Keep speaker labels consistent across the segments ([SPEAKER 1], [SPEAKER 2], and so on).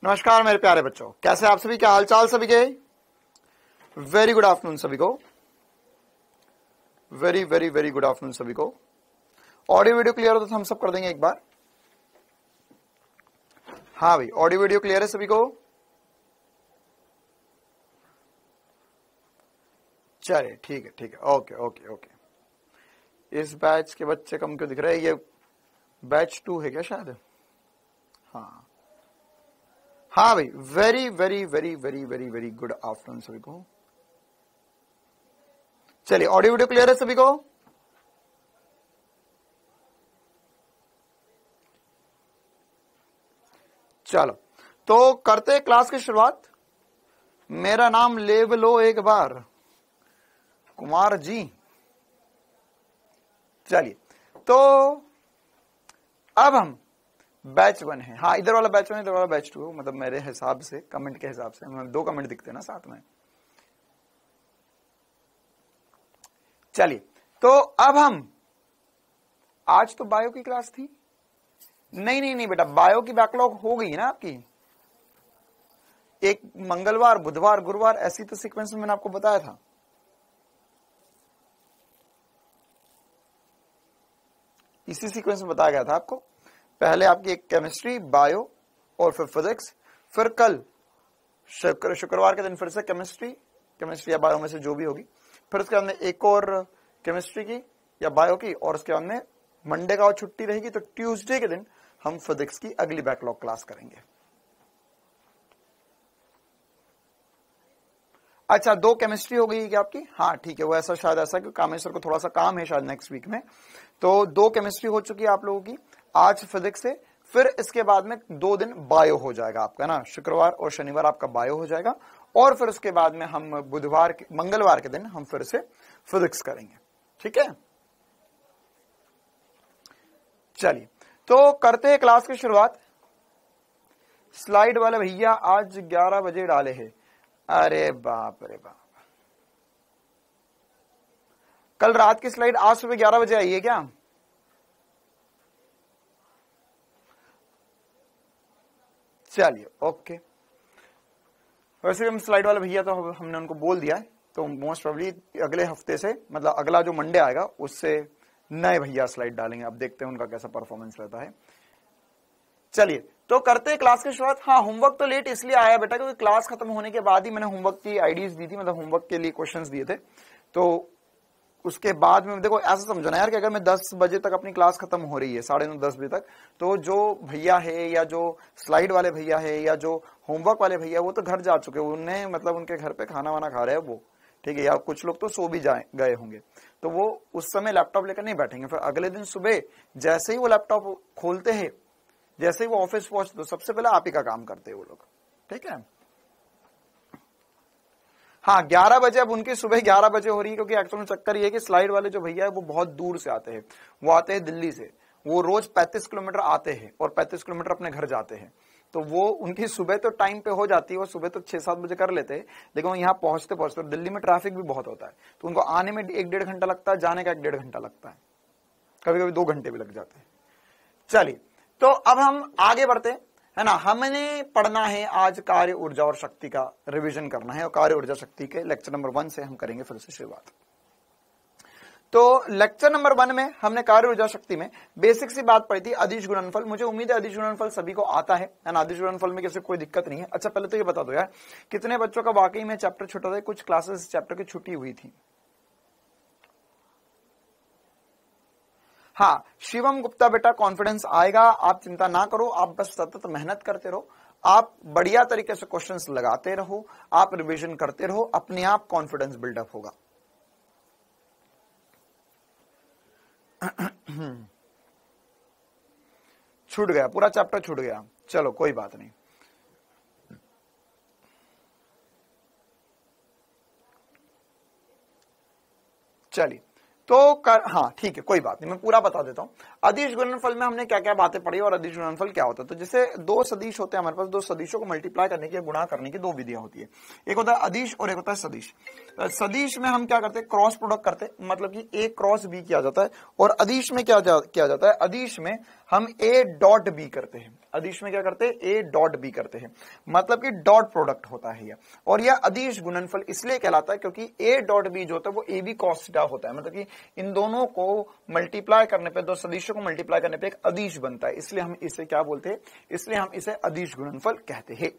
[SPEAKER 1] नमस्कार मेरे प्यारे बच्चों, कैसे आप सभी, क्या हालचाल सभी के। वेरी गुड आफ्टरनून सभी को, very very very good afternoon सभी को। ऑडियो वीडियो क्लियर हो तो हम सब कर देंगे एक बार। हाँ भाई, ऑडियो वीडियो क्लियर है सभी को। चलिए ठीक है ठीक है, ओके ओके ओके। इस बैच के बच्चे कम क्यों दिख रहे हैं? ये बैच 2 है क्या शायद? हाँ हाँ भाई, very very very very very very good afternoon सभी को। चलिए, ऑडियो वीडियो क्लियर है सभी को। चलो तो करते क्लास की शुरुआत। मेरा नाम ले लो एक बार, कुमार जी। चलिए, तो अब हम बैच 1 है। हाँ, इधर वाला बैच 1, इधर वाला बैच 2, मतलब मेरे हिसाब से, कमेंट के हिसाब से, मतलब 2 कमेंट दिखते हैं ना साथ में। चलिए, तो अब हम, आज तो बायो की क्लास थी। नहीं नहीं नहीं बेटा, बायो की बैकलॉग हो गई ना आपकी। एक मंगलवार, बुधवार, गुरुवार, ऐसी तो सीक्वेंस में मैंने आपको बताया था। इसी सीक्वेंस में बताया गया था आपको। पहले आपकी एक केमिस्ट्री, बायो और फिर फिजिक्स, फिर कल शुक्रवार के दिन फिर से केमिस्ट्री या बायो में से जो भी होगी, फिर उसके बाद में एक और केमिस्ट्री की या बायो की, और उसके बाद में मंडे का और छुट्टी रहेगी, तो ट्यूसडे के दिन हम फिजिक्स की अगली बैकलॉग क्लास करेंगे। अच्छा, 2 केमिस्ट्री हो गई क्या आपकी? हाँ ठीक है, वो ऐसा शायद ऐसा कि कामेश्वर को थोड़ा सा काम है शायद नेक्स्ट वीक में, तो 2 केमिस्ट्री हो चुकी है आप लोगों की। आज फिजिक्स से, फिर इसके बाद में 2 दिन बायो हो जाएगा आपका ना, शुक्रवार और शनिवार आपका बायो हो जाएगा, और फिर उसके बाद में हम मंगलवार के दिन हम फिर से फिजिक्स करेंगे। ठीक है, चलिए तो करते हैं क्लास की शुरुआत। स्लाइड वाले भैया आज 11 बजे डाले हैं। अरे बाप रे बाप, कल रात की स्लाइड आज सुबह 11 बजे आई है क्या? चलिए ओके। वैसे हम स्लाइड वाले भैया तो हमने उनको बोल दिया है, तो मोस्ट प्रोबेबली अगले हफ्ते से, मतलब अगला जो मंडे आएगा उससे नए भैया स्लाइड डालेंगे। अब देखते हैं उनका कैसा परफॉर्मेंस रहता है। चलिए तो करते हैं क्लास की शुरुआत। हाँ, होमवर्क तो लेट इसलिए आया बेटा क्योंकि क्लास खत्म होने के बाद ही मैंने होमवर्क की आईडीज दी थी, मतलब होमवर्क के लिए क्वेश्चंस दिए थे। तो उसके बाद में देखो, ऐसा समझो ना यार कि अगर मैं 10 बजे तक अपनी क्लास खत्म हो रही है, 9:30 10 बजे तक, तो जो भैया है या जो स्लाइड वाले भैया है या जो होमवर्क वाले भैया, वो तो घर जा चुके, उन्हें मतलब उनके घर पे खाना वाना खा रहे हैं वो, ठीक है, या कुछ लोग तो सो भी गए होंगे, तो वो उस समय लैपटॉप लेकर नहीं बैठेंगे। फिर अगले दिन सुबह जैसे ही वो लैपटॉप खोलते हैं, जैसे ही वो ऑफिस पहुंचते, तो सबसे पहले आप ही का काम करते हैं वो लोग। ठीक है, हाँ 11 बजे, अब उनकी सुबह 11 बजे हो रही है क्योंकि एक्चुअल में चक्कर ये है कि स्लाइड वाले जो भैया है वो बहुत दूर से आते हैं। वो आते हैं दिल्ली से, वो रोज 35 किलोमीटर आते हैं और 35 किलोमीटर अपने घर जाते हैं, तो वो उनकी सुबह तो टाइम पे हो जाती है, वो सुबह तो 6-7 बजे कर लेते हैं, लेकिन वो यहाँ पहुंचते पहुंचते, दिल्ली में ट्रैफिक भी बहुत होता है, तो उनको आने में 1-1.5 घंटा लगता है, जाने का 1-1.5 घंटा लगता है, कभी कभी 2 घंटे भी लग जाते हैं। चलिए तो अब हम आगे बढ़ते हैं, है ना। हमने पढ़ना है आज कार्य, ऊर्जा और शक्ति का रिवीजन करना है, और कार्य, ऊर्जा, शक्ति के लेक्चर नंबर 1 से हम करेंगे फिर से शुरुआत। तो लेक्चर नंबर 1 में हमने कार्य, ऊर्जा, शक्ति में बेसिक सी बात पढ़ी थी, अदिश गुणनफल। मुझे उम्मीद है अदिश गुणनफल सभी को आता है ना, अदिश गुणनफल में किसी कोई दिक्कत नहीं है। अच्छा, पहले तो ये बता दो यार, कितने बच्चों का वाकई में चैप्टर छूटा था? कुछ क्लासेस चैप्टर की छुट्टी हुई थी। हाँ, शिवम गुप्ता बेटा, कॉन्फिडेंस आएगा, आप चिंता ना करो, आप बस सतत मेहनत करते रहो, आप बढ़िया तरीके से क्वेश्चंस लगाते रहो, आप रिवीजन करते रहो, अपने आप कॉन्फिडेंस बिल्डअप होगा। छूट गया, पूरा चैप्टर छूट गया, चलो कोई बात नहीं। चलिए तो हाँ ठीक है, कोई बात नहीं, मैं पूरा बता देता हूं। अदिश गुणनफल में हमने क्या क्या बातें पढ़ी और अदिश गुणनफल क्या होता है। तो जैसे 2 सदिश होते हैं हमारे पास, 2 सदिशों को मल्टीप्लाई करने की, गुणा करने की 2 विधियां होती है। एक होता है अदिश और एक होता है सदिश। सदिश में हम क्या करते हैं, क्रॉस प्रोडक्ट करते हैं, मतलब कि A क्रॉस B किया जाता है, और अदिश में क्या किया जाता है, अदिश में हम ए डॉट बी करते हैं। अदिश में क्या करते हैं, ए डॉट बी करते हैं, मतलब कि डॉट प्रोडक्ट होता है यह। और यह अदिश गुणनफल इसलिए कहलाता है क्योंकि ए डॉट बी जो होता है वो ए बी कॉस थीटा होता है, मतलब कि इन दोनों को मल्टीप्लाई करने पे, दो सदिशों को मल्टीप्लाई करने पे एक अदिश बनता है, इसलिए हम इसे क्या बोलते हैं, इसलिए हम इसे अदिश गुणनफल कहते हैं।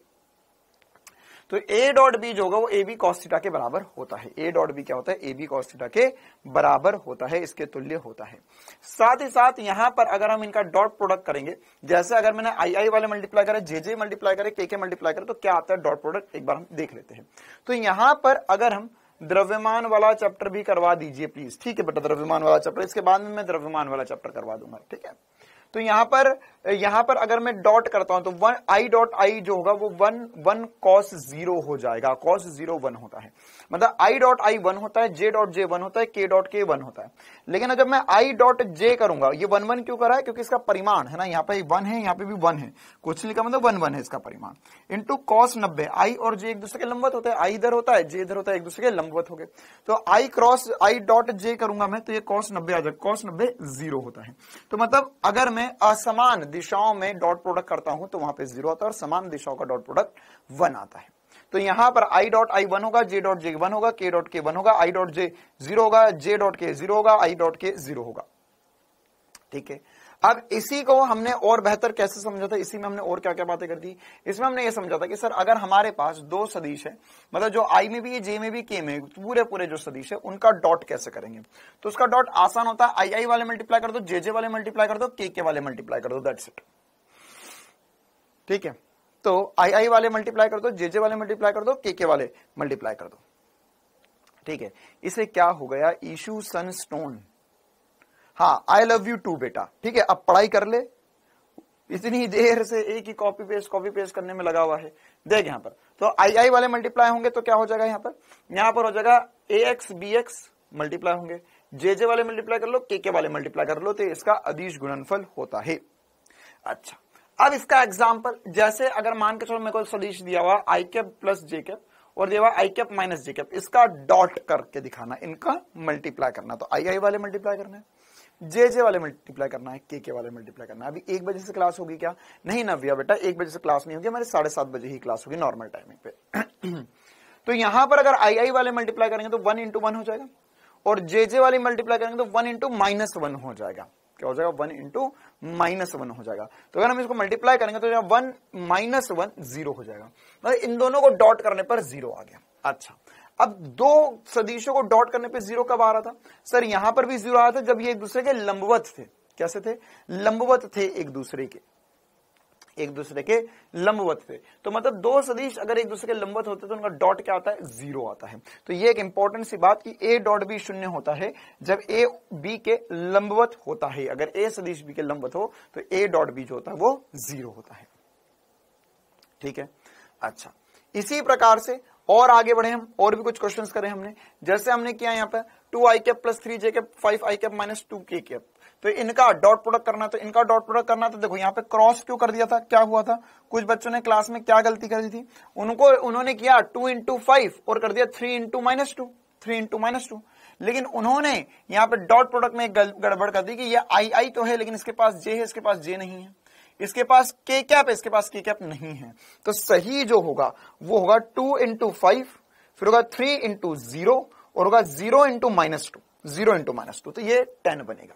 [SPEAKER 1] तो ए डॉट बी जो होगा वो ए बी कॉस थीटा के बराबर होता है। ए डॉट बी क्या होता है, ए बी कॉस थीटा के बराबर होता है, इसके तुल्य होता है। साथ ही साथ यहां पर अगर हम इनका डॉट प्रोडक्ट करेंगे, जैसे अगर मैंने आई आई वाले मल्टीप्लाई करे, जे जे मल्टीप्लाई करे, के मल्टीप्लाई करे, तो क्या आता है डॉट प्रोडक्ट, एक बार हम देख लेते हैं। तो यहां पर अगर हम द्रव्यमान वाला चैप्टर भी करवा दीजिए प्लीज, ठीक है बेटा, द्रव्यमान वाला चैप्टर, इसके बाद में मैं द्रव्यमान वाला चैप्टर करवा दूंगा, ठीक है। तो यहां पर अगर मैं डॉट करता हूं तो आई डॉट आई जो होगा वो वन कॉस जीरो हो जाएगा, कॉस जीरो 1 होता है, मतलब आई डॉट आई 1 होता है, जे डॉट जे 1 होता है, के डॉट के 1 होता है। लेकिन जब मैं आई डॉट जे करूंगा, ये 1 1 क्यों करा है, क्योंकि इसका परिमाण है ना, यहाँ पे 1 है, यहाँ पे भी 1 है, कुछ लिखा मतलब 1 1 है इसका परिमाण, इंटू कॉस 90। आई और जे एक दूसरे के लंबवत होते हैं, आई इधर होता है, जे इधर होता है, एक दूसरे के लंबवत हो गए, तो आई डॉट जे करूंगा मैं, तो ये कॉस 90 आ जाएगा, कॉस 90 0 होता है। तो मतलब अगर मैं असमान दिशाओं में डॉट प्रोडक्ट करता हूं तो वहां पे 0 आता है, और समान दिशाओं का डॉट प्रोडक्ट 1 आता है। तो यहां पर आई डॉट आई 1 होगा, जे डॉट जे 1 होगा, के डॉट के 1 होगा, आई डॉट जे 0 होगा, जे डॉट के 0 होगा, आई डॉट के 0 होगा, ठीक है। अब इसी को हमने और बेहतर कैसे समझा था, इसी में हमने और क्या क्या बातें कर दी। इसमें हमने ये समझा था कि सर अगर हमारे पास दो सदिश है, मतलब जो आई में भी है, जे में भी, के में, पूरे जो सदिश है उनका डॉट कैसे करेंगे, तो उसका डॉट आसान होता है, आई आई वाले मल्टीप्लाई कर दो, जे जे वाले मल्टीप्लाई कर दो, के वाले मल्टीप्लाई कर दो, दैट्स इट, ठीक है। तो आई आई वाले मल्टीप्लाई कर दो, जे जे वाले मल्टीप्लाई कर दो, के वाले मल्टीप्लाई कर दो, ठीक है। इसे क्या हो गया, इशू सनस्टोन, हाँ आई लव यू टू बेटा, ठीक है। अब पढ़ाई कर ले, इतनी देर से एक ही कॉपी पेस्ट करने में लगा हुआ है। देख यहाँ पर तो आई आई वाले मल्टीप्लाई होंगे तो क्या हो जाएगा, यहाँ पर हो जाएगा ए एक्स बी एक्स मल्टीप्लाई होंगे, जे जे वाले मल्टीप्लाई कर लो, के वाले मल्टीप्लाई कर लो, तो इसका अदिश गुणनफल होता है। अच्छा, अब इसका एग्जाम्पल, जैसे अगर मान के चलो मेरे को सदिश दिया हुआ आई कैप प्लस जे कैप और दिया हुआ आई कैप माइनस जे कैप, इसका डॉट करके दिखाना, इनका मल्टीप्लाई करना, तो आई आई वाले मल्टीप्लाई करना है, जे जे वाले मल्टीप्लाई करना है, के वाले मल्टीप्लाई करना है। अभी 1 बजे से क्लास होगी क्या, नहीं नव्या बेटा 1 बजे से क्लास नहीं होगी, हमारे 7:30 बजे ही क्लास होगी नॉर्मल टाइमिंग पे। तो यहां पर अगर आई आई वाले मल्टीप्लाई करेंगे तो 1 into 1 हो जाएगा, और जे जे वाले मल्टीप्लाई करेंगे तो 1 into -1 हो जाएगा, क्या हो जाएगा, 1 into -1 हो जाएगा। तो अगर हम इसको मल्टीप्लाई करेंगे तो 1 - 1 0 हो जाएगा, मतलब इन दोनों को डॉट करने पर 0 आ गया। अच्छा, अब दो सदिशों को डॉट करने पे 0 कब आ रहा था, सर यहां पर भी 0 आया था जब ये एक दूसरे के लंबवत थे। कैसे थे, लंबवत थे, एक दूसरे के लंबवत थे। तो मतलब दो सदिश अगर एक दूसरे के लंबवत होते तो उनका डॉट क्या आता है, 0 आता है। तो ये एक इंपॉर्टेंट सी बात कि ए डॉट बी 0 होता है जब ए बी के लंबवत होता है। अगर ए सदिश बी के लंबवत हो तो ए डॉट बी जो होता है वो 0 होता है, ठीक है। अच्छा, इसी प्रकार से और आगे बढ़े हम, और भी कुछ क्वेश्चंस करें हमने, जैसे हमने किया यहाँ पे 2 आई कैप प्लस 3 जे कैप 5 आई कैप माइनस 2 के कैप, तो इनका डॉट प्रोडक्ट करना, तो इनका डॉट प्रोडक्ट करना, तो देखो यहाँ पे क्रॉस क्यों कर दिया था, क्या हुआ था, कुछ बच्चों ने क्लास में क्या गलती कर दी थी, उन्होंने किया 2 into 5 और कर दिया 3 into -2, लेकिन उन्होंने यहाँ पे डॉट प्रोडक्ट में एक गड़बड़ कर दी कि ये आई आई तो है लेकिन इसके पास जे है, इसके पास जे नहीं है, इसके पास के कैप है, इसके पास के कैप नहीं है। तो सही जो होगा वो होगा 2 into 5, फिर होगा 3 into 0 और होगा 0 into -2, तो ये 10 बनेगा।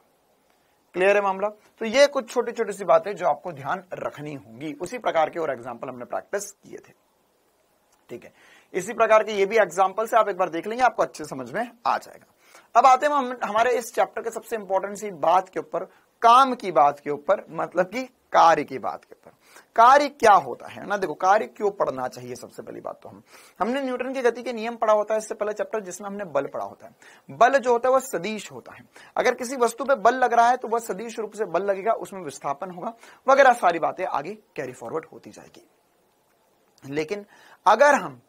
[SPEAKER 1] क्लियर है मामला। तो ये कुछ छोटी छोटी सी बातें जो आपको ध्यान रखनी होंगी, उसी प्रकार के और एग्जाम्पल हमने प्रैक्टिस किए थे, ठीक है। इसी प्रकार के ये भी एग्जाम्पल से आप एक बार देख लेंगे, आपको अच्छे समझ में आ जाएगा। अब आते हैं हम हमारे इस चैप्टर के सबसे इंपॉर्टेंट सी बात के ऊपर, काम की बात के ऊपर, मतलब कि कार्य की बात के ऊपर। कार्य क्या होता है ना, देखो कार्य क्यों पढ़ना चाहिए, सबसे पहली बात तो हमने न्यूटन की गति के नियम पढ़ा होता है इससे पहले चैप्टर, जिसमें हमने बल पढ़ा होता है। बल जो होता है वह सदिश होता है, अगर किसी वस्तु पे बल लग रहा है तो वह सदिश रूप से बल लगेगा, उसमें विस्थापन होगा वगैरह सारी बातें आगे कैरी फॉरवर्ड होती जाएगी। लेकिन अगर हम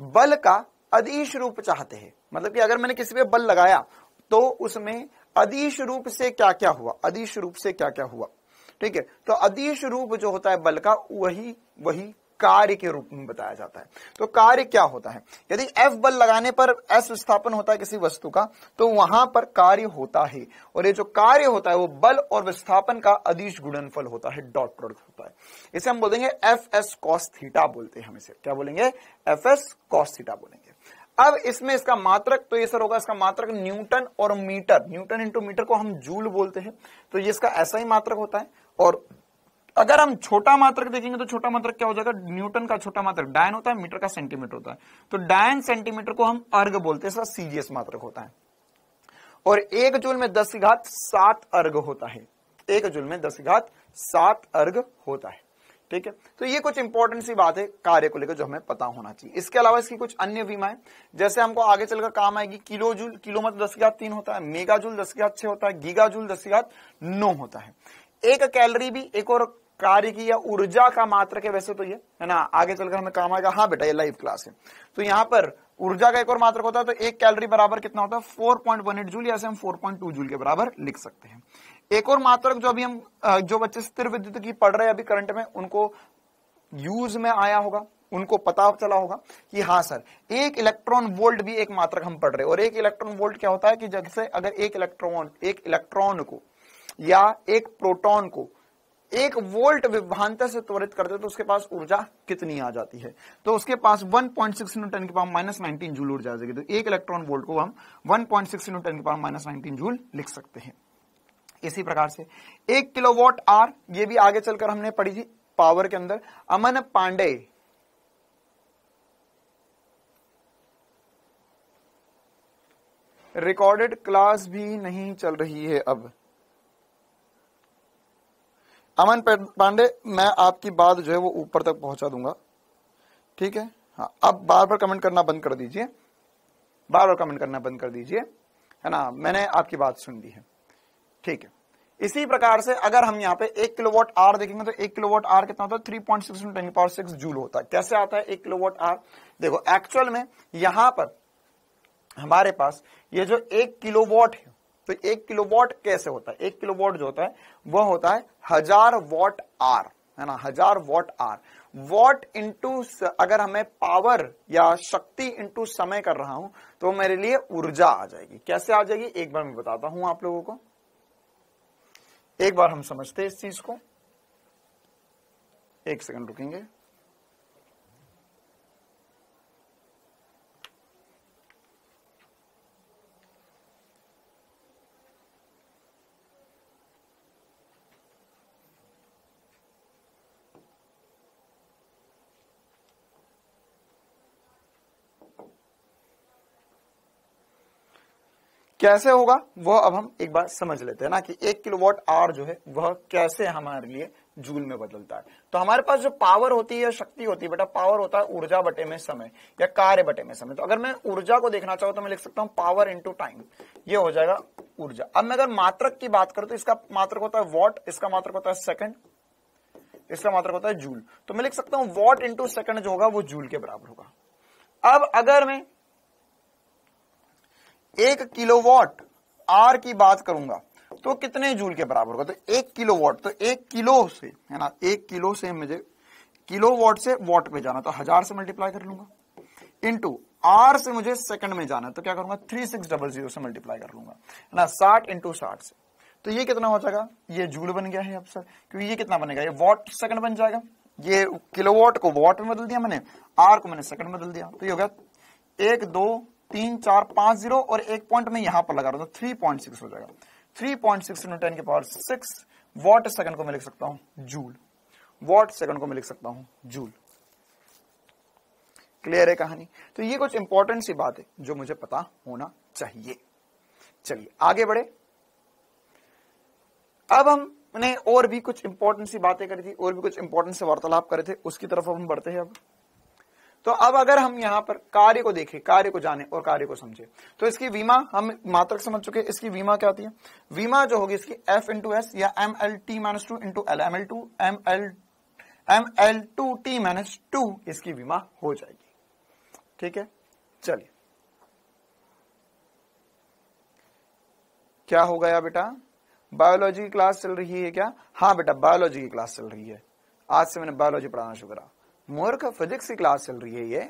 [SPEAKER 1] बल का अदिश रूप चाहते हैं, मतलब कि अगर मैंने किसी पे बल लगाया तो उसमें अदिश रूप से क्या क्या हुआ, ठीक है। तो अदिश रूप जो होता है बल का वही कार्य के रूप में बताया जाता है। तो कार्य क्या होता है, यदि F बल लगाने पर S विस्थापन होता है किसी वस्तु का, तो वहां पर कार्य होता है, और ये जो कार्य होता है वो बल और विस्थापन का अदिश गुणनफल होता है, डॉट प्रोडक्ट होता है। इसे हम बोलेंगे Fs cos थीटा बोलते हैं, हम इसे क्या बोलेंगे, Fs cos थीटा बोलेंगे। अब इसमें इसका मात्रक, तो ये सर होगा इसका मात्रक न्यूटन और मीटर, न्यूटन इंटू मीटर को हम जूल बोलते हैं, तो ये इसका ऐसा ही मात्रक होता है। और अगर हम छोटा मात्रक देखेंगे तो छोटा मात्रक क्या हो जाएगा, न्यूटन का छोटा मात्रक डायन होता है, मीटर का सेंटीमीटर होता है, तो डायन सेंटीमीटर को हम अर्ग बोलते हैं, इसका सीजीएस मात्रक होता है। और 1 जूल में 10�7 अर्ग होता है, 1 जूल में 10�7 अर्ग होता है। ठीक है, तो ये कुछ इंपॉर्टेंट सी बात है कार्य को लेकर जो हमें पता होना चाहिए। इसके अलावा इसकी कुछ अन्य विमाएं, जैसे हमको आगे चलकर काम आएगी, किलो जूल, किलो मतलब 10�3 होता है, मेगा जूल 10�6 होता है, गीगा जूल 10�9 होता है। एक कैलोरी भी एक और कार्य की या ऊर्जा का मात्रक है, वैसे तो ये है ना, आगे चलकर हमें काम आएगा। हाँ बेटा, ये लाइव क्लास है, तो यहाँ पर ऊर्जा का एक और मात्रक होता है, तो 1 कैलोरी बराबर कितना होता है, 4.18 जूल, या हम 4.2 जूल के बराबर लिख सकते हैं। एक और मात्रक जो अभी हम जो बच्चे स्थिर विद्युत की पढ़ रहे हैं अभी करंट में, उनको यूज में आया होगा, उनको पता चला होगा कि हाँ सर, 1 इलेक्ट्रॉन वोल्ट भी एक मात्रक हम पढ़ रहे हैं। और 1 इलेक्ट्रॉन वोल्ट क्या होता है कि जैसे अगर एक इलेक्ट्रॉन को या एक प्रोटॉन को 1 वोल्ट विभवांतर से त्वरित करते तो उसके पास ऊर्जा कितनी आ जाती है, तो उसके पास 1.6 × 10⁻⁻19 जूल ऊर्जा आ जाएगी। तो 1 इलेक्ट्रॉन वोल्ट को हम 1.6 × 10⁻⁻19 जूल लिख सकते हैं। इसी प्रकार से 1 किलोवाट आवर, ये भी आगे चलकर हमने पढ़ी थी पावर के अंदर। अमन पांडे रिकॉर्डेड क्लास भी नहीं चल रही है अब। अमन पांडे, मैं आपकी बात जो है वो ऊपर तक पहुंचा दूंगा, ठीक है। हाँ, अब बार बार कमेंट करना बंद कर दीजिए, बार बार कमेंट करना बंद कर दीजिए, है ना, मैंने आपकी बात सुन ली है, ठीक है। इसी प्रकार से अगर हम यहाँ पे 1 किलोवाट आवर देखेंगे तो 1 किलोवाट आवर कितना होता है, 3.6 × 10⁻6 जूल होता है। कैसे आता है 1 किलोवाट आवर, देखो एक्चुअल में यहां पर हमारे पास ये जो 1 किलोवाट है, तो 1 किलोवाट कैसे होता है, 1 किलोवाट जो होता है वह होता है 1000 वाट आवर, है ना, 1000 वाट आवर। वॉट इंटू, अगर हमें पावर या शक्ति इंटू समय कर रहा हूं तो मेरे लिए ऊर्जा आ जाएगी। कैसे आ जाएगी, एक बार मैं बताता हूं आप लोगों को, एक बार हम समझते हैं इस चीज को। 1 सेकंड रुकेंगे। कैसे होगा वह अब हम एक बार समझ लेते हैं ना, कि 1 किलोवाट आवर जो है वह कैसे हमारे लिए जूल में बदलता है। तो हमारे पास जो पावर होती है, शक्ति होती है बेटा, पावर होता है ऊर्जा बटे में समय या कार्य बटे में समय। तो अगर मैं ऊर्जा को देखना चाहूं तो मैं लिख सकता हूं पावर इंटू टाइम, ये हो जाएगा ऊर्जा। अब मैं अगर मात्रक की बात करूं तो इसका मात्रक होता है वॉट, इसका मात्रक होता है सेकंड, इसका मात्रक होता है जूल। तो मैं लिख सकता हूं वॉट इंटू सेकंड जो होगा वो जूल के बराबर होगा। अब अगर मैं 1 किलोवाट आवर की बात करूंगा तो कितने जूल के बराबर होगा, तो 1 किलोवाट, तो 1 किलो से, है ना, 1 किलो से मुझे किलोवाट से वॉट पे जाना, तो 1000 से मल्टीप्लाई कर लूंगा, इंटू आर से मुझे सेकंड में जाना, तो क्या करूंगा 3600 से मल्टीप्लाई कर लूंगा, है ना, 60 × 60 से। तो ये कितना हो जाएगा, ये जूल बन गया है अब सर, क्योंकि ये कितना बनेगा, ये वॉट सेकंड बन जाएगा। ये किलोवाट को वॉट में बदल दिया मैंने, आर को मैंने सेकंड में बदल दिया, तो ये हो गया 1 2 3 4 5 0 और एक पॉइंट में यहां पर लगा रहा हूं, तो 3.6 हो जाएगा। 3.6 × 10⁻6 वॉट सेकंड को मैं लिख सकता हूं जूल, वॉट सेकंड को मैं लिख सकता हूं जूल। क्लियर है कहानी। तो ये कुछ इंपॉर्टेंट सी बात है जो मुझे पता होना चाहिए। चलिए आगे बढ़े। अब हमने और भी कुछ इंपॉर्टेंट सी बातें करी थी, और भी कुछ इंपॉर्टेंट से वार्तालाप करे थे, उसकी तरफ हम बढ़ते हैं अब। तो अब अगर हम यहां पर कार्य को देखें, कार्य को जाने और कार्य को समझे, तो इसकी विमा हम मात्रक समझ चुके हैं। इसकी विमा क्या आती है, विमा जो होगी इसकी F × S या MLT-2 × L, ML2T-2 इसकी विमा हो जाएगी। ठीक है, चलिए क्या हो गया बेटा, बायोलॉजी की क्लास चल रही है क्या? हाँ बेटा, बायोलॉजी की क्लास चल रही है, आज से मैंने बायोलॉजी पढ़ाना शुरू करा। मूर्ख, फिजिक्स की क्लास चल रही है ये।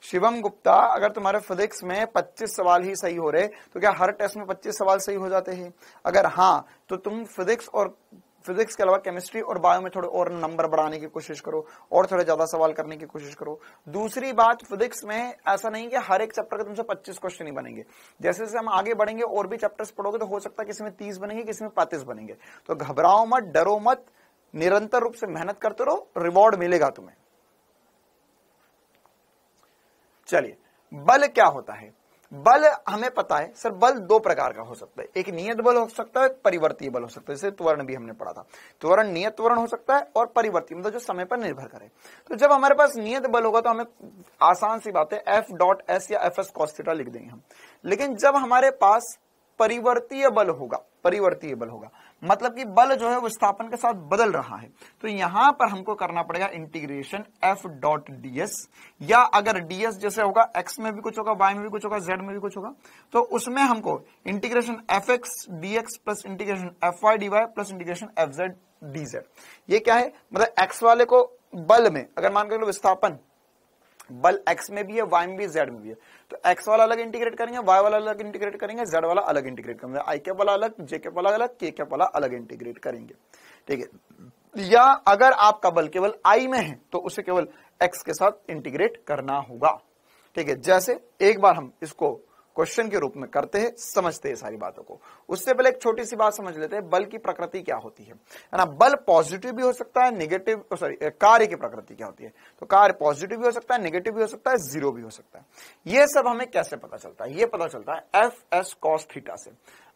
[SPEAKER 1] शिवम गुप्ता, अगर तुम्हारे फिजिक्स में 25 सवाल ही सही हो रहे तो क्या हर टेस्ट में 25 सवाल सही हो जाते हैं? अगर हाँ, तो तुम फिजिक्स के अलावा केमिस्ट्री और बायो में थोड़े और नंबर बढ़ाने की कोशिश करो और थोड़े ज्यादा सवाल करने की कोशिश करो। दूसरी बात, फिजिक्स में ऐसा नहीं कि हर एक चैप्टर के तुमसे 25 क्वेश्चन ही बनेंगे। जैसे जैसे हम आगे बढ़ेंगे और भी चैप्टर्स पढ़ोगे तो हो सकता है किसी में 30 बनेंगे, किसी में 35 बनेंगे। तो घबराओ मत, डरो मत, निरंतर रूप से मेहनत करते रहो, रिवॉर्ड मिलेगा तुम्हें। चलिए, बल क्या होता है? बल हमें पता है सर, बल दो प्रकार का हो सकता है। एक नियत बल हो सकता है, एक परिवर्तीय बल हो सकता है। जैसे त्वरण भी हमने पढ़ा था, त्वरण नियत त्वरण हो सकता है और परिवर्तीय मतलब जो समय पर निर्भर करे। तो जब हमारे पास नियत बल होगा तो हमें आसान सी बात है F.S या Fs cos थीटा लिख देंगे हम। लेकिन जब हमारे पास परिवर्तीय बल होगा, परिवर्तीय बल होगा मतलब कि बल जो है विस्थापन के साथ बदल रहा है, तो यहां पर हमको करना पड़ेगा इंटीग्रेशन F.ds, या अगर ds जैसे होगा x में भी कुछ होगा, y में भी कुछ होगा, z में भी कुछ होगा, तो उसमें हमको integration fx dx plus integration fy dy plus integration fz dz। ये क्या है? मतलब x वाले को बल में अगर मान कर लो विस्थापन बल x में भी है, y में भी है, z में भी है, तो x वाला अलग इंटीग्रेट करेंगे, y वाला अलग इंटीग्रेट करेंगे, z वाला अलग इंटीग्रेट करेंगे, i कैप वाला अलग, j कैप वाला अलग, k कैप वाला अलग इंटीग्रेट करेंगे। ठीक है। या अगर आपका बल केवल i में है तो उसे केवल x के साथ इंटीग्रेट करना होगा। ठीक है। जैसे एक बार हम इसको क्वेश्चन के रूप में करते हैं, समझते हैं सारी बातों को। उससे पहले एक छोटी सी बात समझ लेते हैं, बल की प्रकृति क्या होती है ना। बल पॉजिटिव भी हो सकता है, नेगेटिव, सॉरी, कार्य की प्रकृति क्या होती है? तो कार्य पॉजिटिव भी हो सकता है, नेगेटिव भी हो सकता है, जीरो भी हो सकता है। ये सब हमें कैसे पता चलता है? ये पता चलता है Fs cos थीटा से।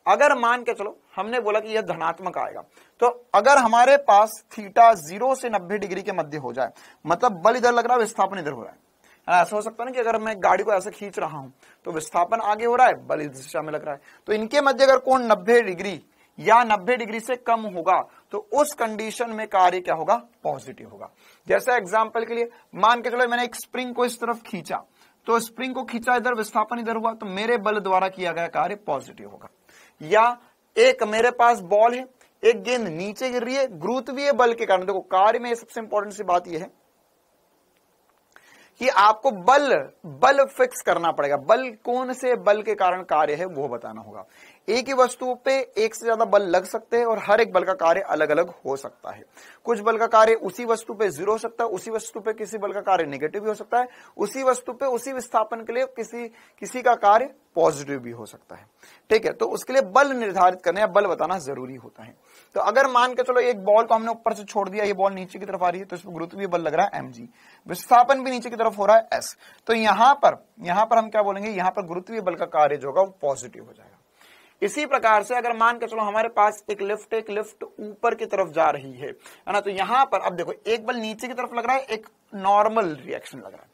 [SPEAKER 1] अगर मान के चलो हमने बोला कि यह धनात्मक आएगा, तो अगर हमारे पास थीटा 0 से 90 डिग्री के मध्य हो जाए, मतलब बल इधर लग रहा है, विस्थापन इधर हो रहा है। ऐसा हो सकता है ना कि अगर मैं गाड़ी को ऐसे खींच रहा हूं तो विस्थापन आगे हो रहा है, बल इस दिशा में लग रहा है, तो इनके मध्य अगर कोण 90 डिग्री या 90 डिग्री से कम होगा तो उस कंडीशन में कार्य क्या होगा? पॉजिटिव होगा। जैसे एग्जांपल के लिए मान के चलो मैंने एक स्प्रिंग को इस तरफ खींचा, तो स्प्रिंग को खींचा इधर, विस्थापन इधर हुआ, तो मेरे बल द्वारा किया गया कार्य पॉजिटिव होगा। या एक मेरे पास बॉल है, एक गेंद नीचे गिर रही है, गुरुत्वीय बल के कारण, देखो कार्य में सबसे इंपॉर्टेंट सी बात यह है कि आपको बल फिक्स करना पड़ेगा। बल कौन से बल के कारण कार्य है वो बताना होगा। एक ही वस्तु पे एक से ज्यादा बल लग सकते हैं और हर एक बल का कार्य अलग अलग हो सकता है। कुछ बल का कार्य उसी वस्तु पे 0 हो सकता है, उसी वस्तु पे किसी बल का कार्य नेगेटिव भी हो सकता है, उसी वस्तु पे उसी विस्थापन के लिए किसी का कार्य पॉजिटिव भी हो सकता है। ठीक है। तो उसके लिए बल निर्धारित करने या बल बताना जरूरी होता है। तो अगर मान के चलो एक बॉल को हमने ऊपर से छोड़ दिया, ये बॉल नीचे की तरफ आ रही है, तो इसमें गुरुत्वीय बल लग रहा है mg, विस्थापन भी नीचे की तरफ हो रहा है s, तो यहां पर हम क्या बोलेंगे? यहां पर गुरुत्वीय बल का कार्य जो होगा वो पॉजिटिव हो जाएगा। इसी प्रकार से अगर मान के चलो हमारे पास एक लिफ्ट ऊपर की तरफ जा रही है ना, तो यहां पर अब देखो एक बल नीचे की तरफ लग रहा है, एक नॉर्मल रिएक्शन लग रहा है।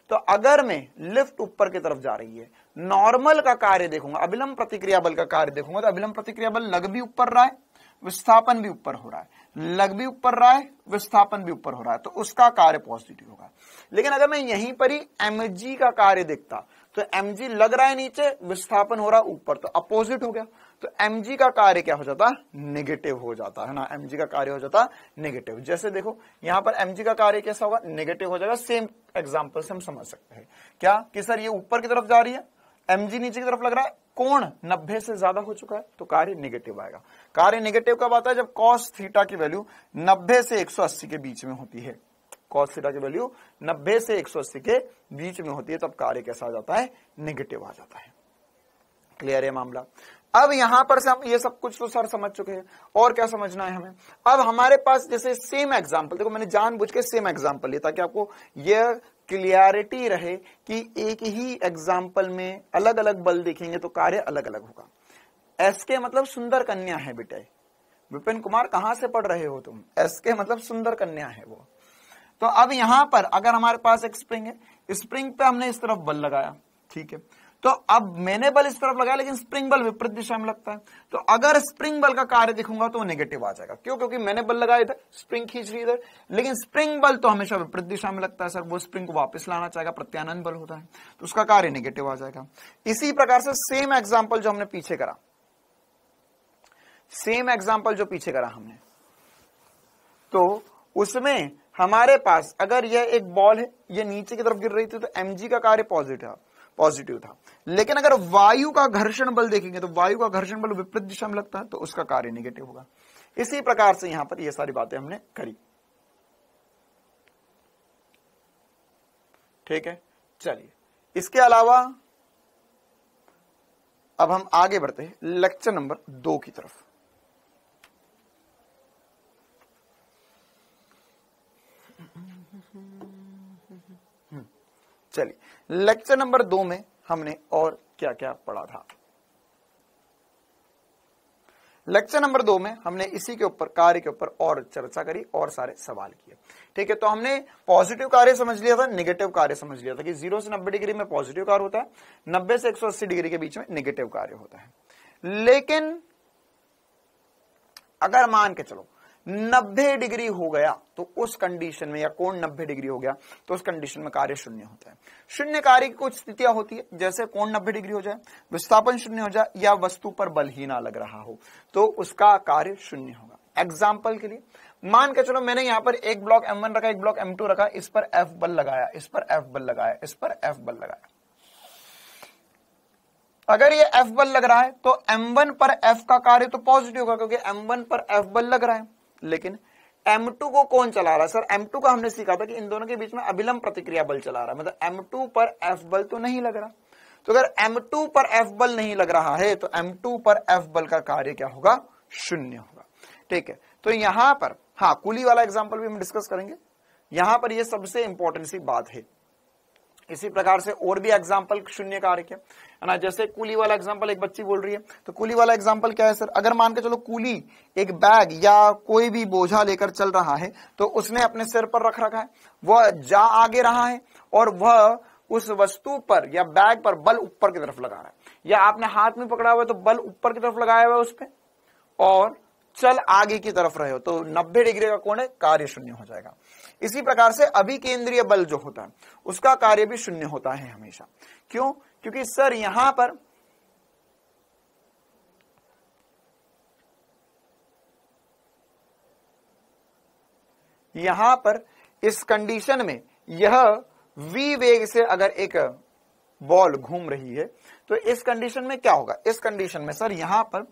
[SPEAKER 1] तो अगर मैं लिफ्ट ऊपर की तरफ जा रही है, नॉर्मल का कार्य देखूंगा, अभिलंब प्रतिक्रिया बल का कार्य देखूंगा, तो अभिलंब प्रतिक्रिया बल लग भी ऊपर रहा है, विस्थापन भी ऊपर हो रहा है, लग भी ऊपर रहा है, विस्थापन भी ऊपर हो रहा है, तो उसका कार्य पॉजिटिव होगा। लेकिन अगर मैं यहीं पर ही mg का कार्य देखता, तो mg लग रहा है नीचे, विस्थापन हो रहा है ऊपर, तो अपोजिट हो गया, तो mg का कार्य क्या हो जाता? नेगेटिव हो जाता है ना। mg का कार्य हो जाता नेगेटिव। जैसे देखो यहां पर mg का कार्य कैसा होगा? नेगेटिव हो जाएगा। सेम एग्जांपल से हम समझ सकते हैं क्या कि सर ये ऊपर की तरफ जा रही है, mg नीचे की तरफ लग रहा है, कोण 90 से ज्यादा हो चुका है, तो कार्य नेगेटिव आएगा। कार्य नेगेटिव कब आता है? जब cos थीटा की वैल्यू 90 से 180 के बीच में होती है। cos थीटा की वैल्यू 90 से 180 के बीच में होती है, तब कार्य कैसा आ जाता है? नेगेटिव आ जाता है। क्लियर है मामला? अब यहां पर से हम ये सब कुछ तो सर समझ चुके हैं, और क्या समझना है हमें? अब हमारे पास जैसे सेम एग्जांपल, देखो मैंने जानबूझ के सेम एग्जांपल लिया ताकि आपको यह क्लियरिटी रहे कि एक ही एग्जांपल में अलग अलग बल देखेंगे तो कार्य अलग अलग होगा। एस के मतलब सुंदर कन्या है बेटे। विपिन कुमार कहां से पढ़ रहे हो तुम? एस के मतलब सुंदर कन्या है वो। तो अब यहां पर अगर हमारे पास एक स्प्रिंग है, स्प्रिंग पे हमने इस तरफ बल लगाया, ठीक है, तो अब मैंने बल इस तरफ लगाया लेकिन स्प्रिंग बल विपरीत दिशा में लगता है, तो अगर स्प्रिंग बल का कार्य दिखूंगा तो नेगेटिव आ जाएगा। क्यों? क्योंकि मैंने बल लगाया इधर, स्प्रिंग खींच रही इधर, लेकिन स्प्रिंग बल तो हमेशा विपरीत दिशा में लगता है सर, वो स्प्रिंग को वापस लाना चाहेगा, प्रत्यानयन बल होता है, तो उसका कार्य नेगेटिव आ जाएगा। इसी प्रकार से सेम एग्जाम्पल जो हमने पीछे करा, सेम एग्जाम्पल जो पीछे करा हमने, तो उसमें हमारे पास अगर यह एक बॉल है, यह नीचे की तरफ गिर रही थी, तो mg का कार्य पॉजिटिव था, लेकिन अगर वायु का घर्षण बल देखेंगे तो वायु का घर्षण बल विपरीत दिशा में लगता है, तो उसका कार्य नेगेटिव होगा। इसी प्रकार से यहां पर ये सारी बातें हमने करी। ठीक है, चलिए इसके अलावा अब हम आगे बढ़ते हैं लेक्चर नंबर 2 की तरफ। चलिए लेक्चर नंबर 2 में हमने और क्या क्या पढ़ा था। लेक्चर नंबर 2 में हमने इसी के ऊपर, कार्य के ऊपर और चर्चा करी और सारे सवाल किए। ठीक है, तो हमने पॉजिटिव कार्य समझ लिया था, नेगेटिव कार्य समझ लिया था कि 0 से 90 डिग्री में पॉजिटिव कार्य होता है, 90 से 180 डिग्री के बीच में नेगेटिव कार्य होता है। लेकिन अगर मान के चलो 90 डिग्री हो गया तो उस कंडीशन में, या कोण 90 डिग्री हो गया तो उस कंडीशन में कार्य शून्य होता है। शून्य कार्य की कुछ स्थितियां होती है, जैसे कोण 90 डिग्री हो जाए, विस्थापन शून्य हो जाए, या वस्तु पर बल ही ना लग रहा हो, तो उसका कार्य शून्य होगा। एग्जाम्पल के लिए मान के चलो मैंने यहां पर एक ब्लॉक M1 रखा, एक ब्लॉक M2 रखा, इस पर F बल लगाया, इस पर F बल लगाया, इस पर F बल लगाया। अगर ये F बल लग रहा है तो M1 पर F का कार्य तो पॉजिटिव होगा, क्योंकि M1 पर F बल लग रहा है। लेकिन M2 को कौन चला रहा है सर? M2 का हमने सीखा था कि इन दोनों के बीच में अभिलंब प्रतिक्रिया बल चला रहा है, मतलब M2 पर F बल तो नहीं लग रहा। तो अगर M2 पर F बल नहीं लग रहा है तो M2 पर F बल का कार्य क्या होगा? शून्य होगा। ठीक है, तो यहां पर हाँ, कुली वाला एग्जाम्पल भी हम डिस्कस करेंगे, यहां पर यह सबसे इंपॉर्टेंट सी बात है। इसी प्रकार से और भी एग्जाम्पल शून्य कार्य के, है ना, जैसे कूली वाला एग्जाम्पल एक बच्ची बोल रही है, तो कूली वाला एग्जाम्पल क्या है सर? अगर मान के चलो कूली एक बैग या कोई भी बोझा लेकर चल रहा है, तो उसने अपने सिर पर रख रखा है, वह जा आगे रहा है और वह उस वस्तु पर या बैग पर बल ऊपर की तरफ लगा रहा है, या आपने हाथ में पकड़ा हुआ है तो बल ऊपर की तरफ लगाया हुआ है उस पर, और चल आगे की तरफ रहे हो, तो 90 डिग्री का कोण है, कार्य शून्य हो जाएगा। इसी प्रकार से अभिकेंद्रीय बल जो होता है उसका कार्य भी शून्य होता है हमेशा। क्यों? क्योंकि सर यहां पर इस कंडीशन में यह v वेग से अगर एक बॉल घूम रही है तो इस कंडीशन में क्या होगा? इस कंडीशन में सर यहां पर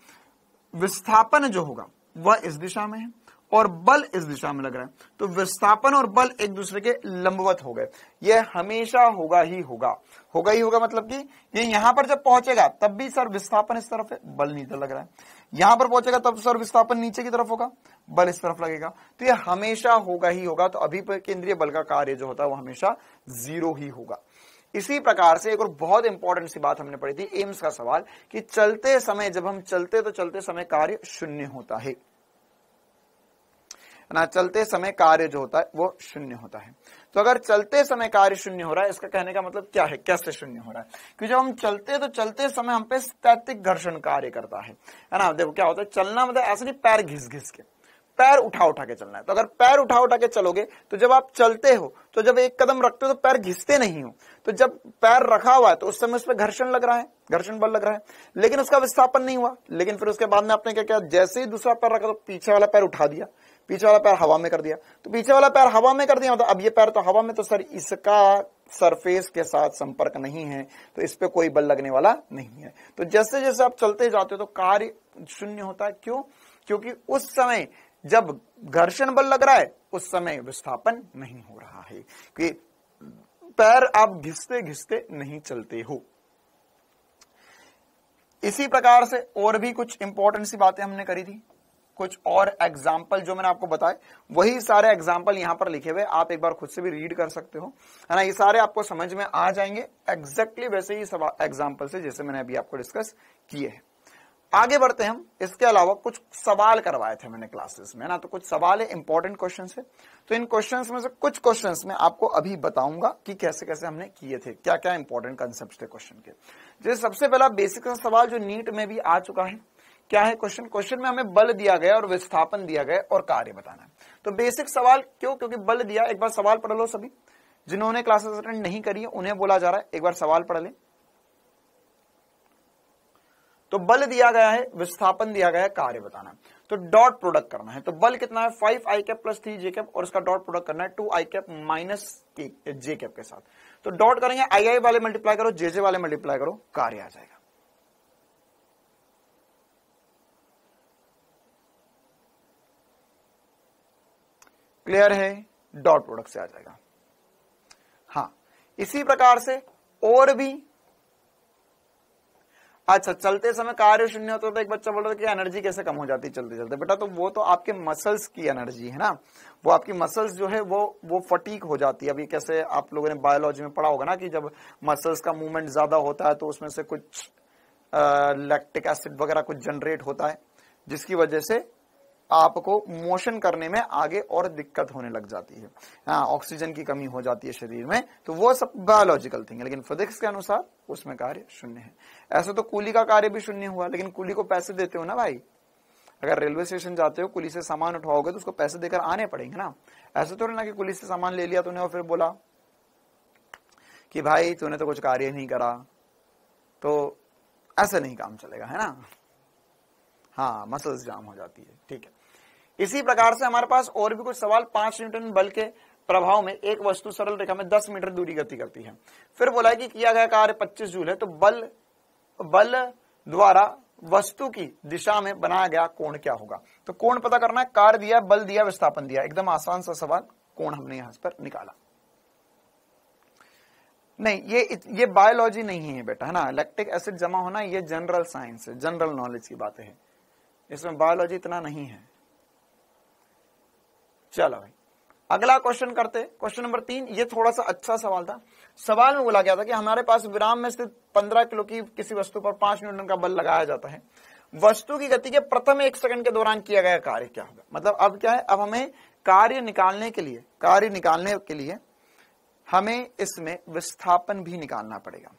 [SPEAKER 1] विस्थापन जो होगा वह इस दिशा में है और बल इस दिशा में लग रहा है, तो विस्थापन और बल एक दूसरे के लंबवत हो गए। यह हमेशा होगा ही होगा, होगा ही होगा, मतलब कि ये यहां पर जब पहुंचेगा तब भी सर विस्थापन इस तरफ है, बल नीचे लग रहा है, यहां पर पहुंचेगा तब सर विस्थापन नीचे की तरफ होगा, बल इस तरफ लगेगा, तो यह हमेशा होगा ही होगा। तो अभिकेंद्रीय बल का कार्य जो होता है वो हमेशा 0 ही होगा। इसी प्रकार से एक और बहुत इंपॉर्टेंट सी बात हमने पढ़ी थी, एम्स का सवाल, कि चलते समय जब हम चलते तो चलते समय कार्य शून्य होता है ना, चलते समय कार्य जो होता है वो शून्य होता है। तो अगर चलते समय कार्य शून्य हो रहा है, इसका कहने का मतलब क्या है, कैसे शून्य हो रहा है? कि जब हम चलते तो चलते समय हम पे स्थैतिक घर्षण कार्य करता है ना। देखो क्या होता है, चलना मतलब ऐसा नहीं पैर घिस घिस के, पैर उठा उठा के चलना है। तो अगर पैर उठा उठा के चलोगे तो जब आप चलते हो तो जब एक कदम रखते हो तो पैर घिसते नहीं हो, तो जब पैर रखा हुआ है तो उस समय उस पर घर्षण लग रहा है, घर्षण बल लग रहा है, लेकिन उसका विस्थापन नहीं हुआ। लेकिन फिर उसके बाद में आपने क्या किया, जैसे ही दूसरा पैर रखा तो पीछे वाला पैर उठा दिया, पीछे वाला पैर हवा में कर दिया, तो पीछे वाला पैर हवा में कर दिया, मतलब अब ये पैर तो हवा में, तो सर इसका सरफेस के साथ संपर्क नहीं है, तो इस पे कोई बल लगने वाला नहीं है। तो जैसे जैसे आप चलते जाते हो तो कार्य शून्य होता है। क्यों? क्योंकि उस समय जब घर्षण बल लग रहा है उस समय विस्थापन नहीं हो रहा है, कि पैर आप घिसते घिसते नहीं चलते हो। इसी प्रकार से और भी कुछ इंपॉर्टेंट सी बातें हमने करी थी, कुछ और एग्जाम्पल जो मैंने आपको बताए वही सारे एग्जाम्पल यहां पर लिखे हुए, आप एक बार खुद से भी रीड कर सकते हो, है ना। ये सारे आपको समझ में आ जाएंगे एग्जैक्टली वैसे ही सब एग्जाम्पल से जैसे मैंने अभी आपको डिस्कस किए हैं। आगे बढ़ते हैं हम। इसके अलावा कुछ सवाल करवाए थे मैंने क्लासेस में ना, तो कुछ सवाल है, इंपॉर्टेंट क्वेश्चन है। तो इन क्वेश्चंस में से कुछ क्वेश्चंस में आपको अभी बताऊंगा कि कैसे कैसे हमने किए थे, क्या क्या इंपॉर्टेंट कंसेप्ट थे क्वेश्चन के। जैसे सबसे पहला बेसिक सा सवाल जो नीट में भी आ चुका है, क्या है क्वेश्चन में हमें बल दिया गया और विस्थापन दिया गया और कार्य बताना है। तो बेसिक सवाल क्यों, क्योंकि बल दिया। एक बार सवाल पढ़ लो सभी, जिन्होंने क्लासेस अटेंड नहीं करी है उन्हें बोला जा रहा है एक बार सवाल पढ़ ले। तो बल दिया गया है, विस्थापन दिया गया है, कार्य बताना है। तो डॉट प्रोडक्ट करना है। तो बल कितना है 5 आई कैप प्लस 3 जे कैप, और इसका डॉट प्रोडक्ट करना है 2 आई कैप माइनस जे कैप के साथ। तो डॉट करेंगे, आई वाले मल्टीप्लाई करो, जे वाले मल्टीप्लाई करो, कार्य आ जाएगा। क्लियर है, डॉट प्रोडक्ट से आ जाएगा। हाँ, इसी प्रकार से और भी। अच्छा, चलते समय कार्य शून्य होता तो एक बच्चा बोल रहा था कि एनर्जी कैसे कम हो जाती है चलते चलते। बेटा तो वो तो आपके मसल्स की एनर्जी है ना, वो आपकी मसल्स जो है वो फटीक हो जाती है। अभी कैसे आप लोगों ने बायोलॉजी में पढ़ा होगा ना कि जब मसल्स का मूवमेंट ज्यादा होता है तो उसमें से कुछ लैक्टिक एसिड वगैरह कुछ जनरेट होता है, जिसकी वजह से आपको मोशन करने में आगे और दिक्कत होने लग जाती है। हाँ, ऑक्सीजन की कमी हो जाती है शरीर में। तो वो सब बायोलॉजिकल थिंग है, लेकिन फिजिक्स के अनुसार उसमें कार्य शून्य है। ऐसे तो कूली का कार्य भी शून्य हुआ, लेकिन कूली को पैसे देते हो ना भाई। अगर रेलवे स्टेशन जाते हो, कुली से सामान उठवाओगे तो उसको पैसे देकर आने पड़ेंगे ना। ऐसे तो ना कि कुली से सामान ले लिया तूने और फिर बोला कि भाई तूने तो कुछ कार्य नहीं करा, तो ऐसे नहीं काम चलेगा, है ना। हाँ, मसल्स जाम हो जाती है, ठीक है। इसी प्रकार से हमारे पास और भी कुछ सवाल। 5 न्यूटन बल के प्रभाव में एक वस्तु सरल रेखा में 10 मीटर दूरी गति करती है। फिर बोला कि किया गया कार्य 25 जूल है। तो बल द्वारा वस्तु की दिशा में बनाया गया कोण क्या होगा। तो कोण पता करना है। कार्य दिया, बल दिया, विस्थापन दिया, एकदम आसान सा सवाल। कोण हमने यहां पर निकाला। नहीं, ये बायोलॉजी नहीं है बेटा, है ना। लैक्टिक एसिड जमा होना ये जनरल साइंस है, जनरल नॉलेज की बातें है, इसमें बायोलॉजी इतना नहीं है। चलो भाई, अगला क्वेश्चन करते। क्वेश्चन नंबर 3, ये थोड़ा सा अच्छा सवाल था। सवाल में बोला गया था कि हमारे पास विराम में स्थित 15 किलो की किसी वस्तु पर 5 न्यूटन का बल लगाया जाता है। वस्तु की गति के प्रथम 1 सेकंड के दौरान किया गया कार्य क्या होगा। मतलब अब क्या है, अब हमें कार्य निकालने के लिए हमें इसमें विस्थापन भी निकालना पड़ेगा,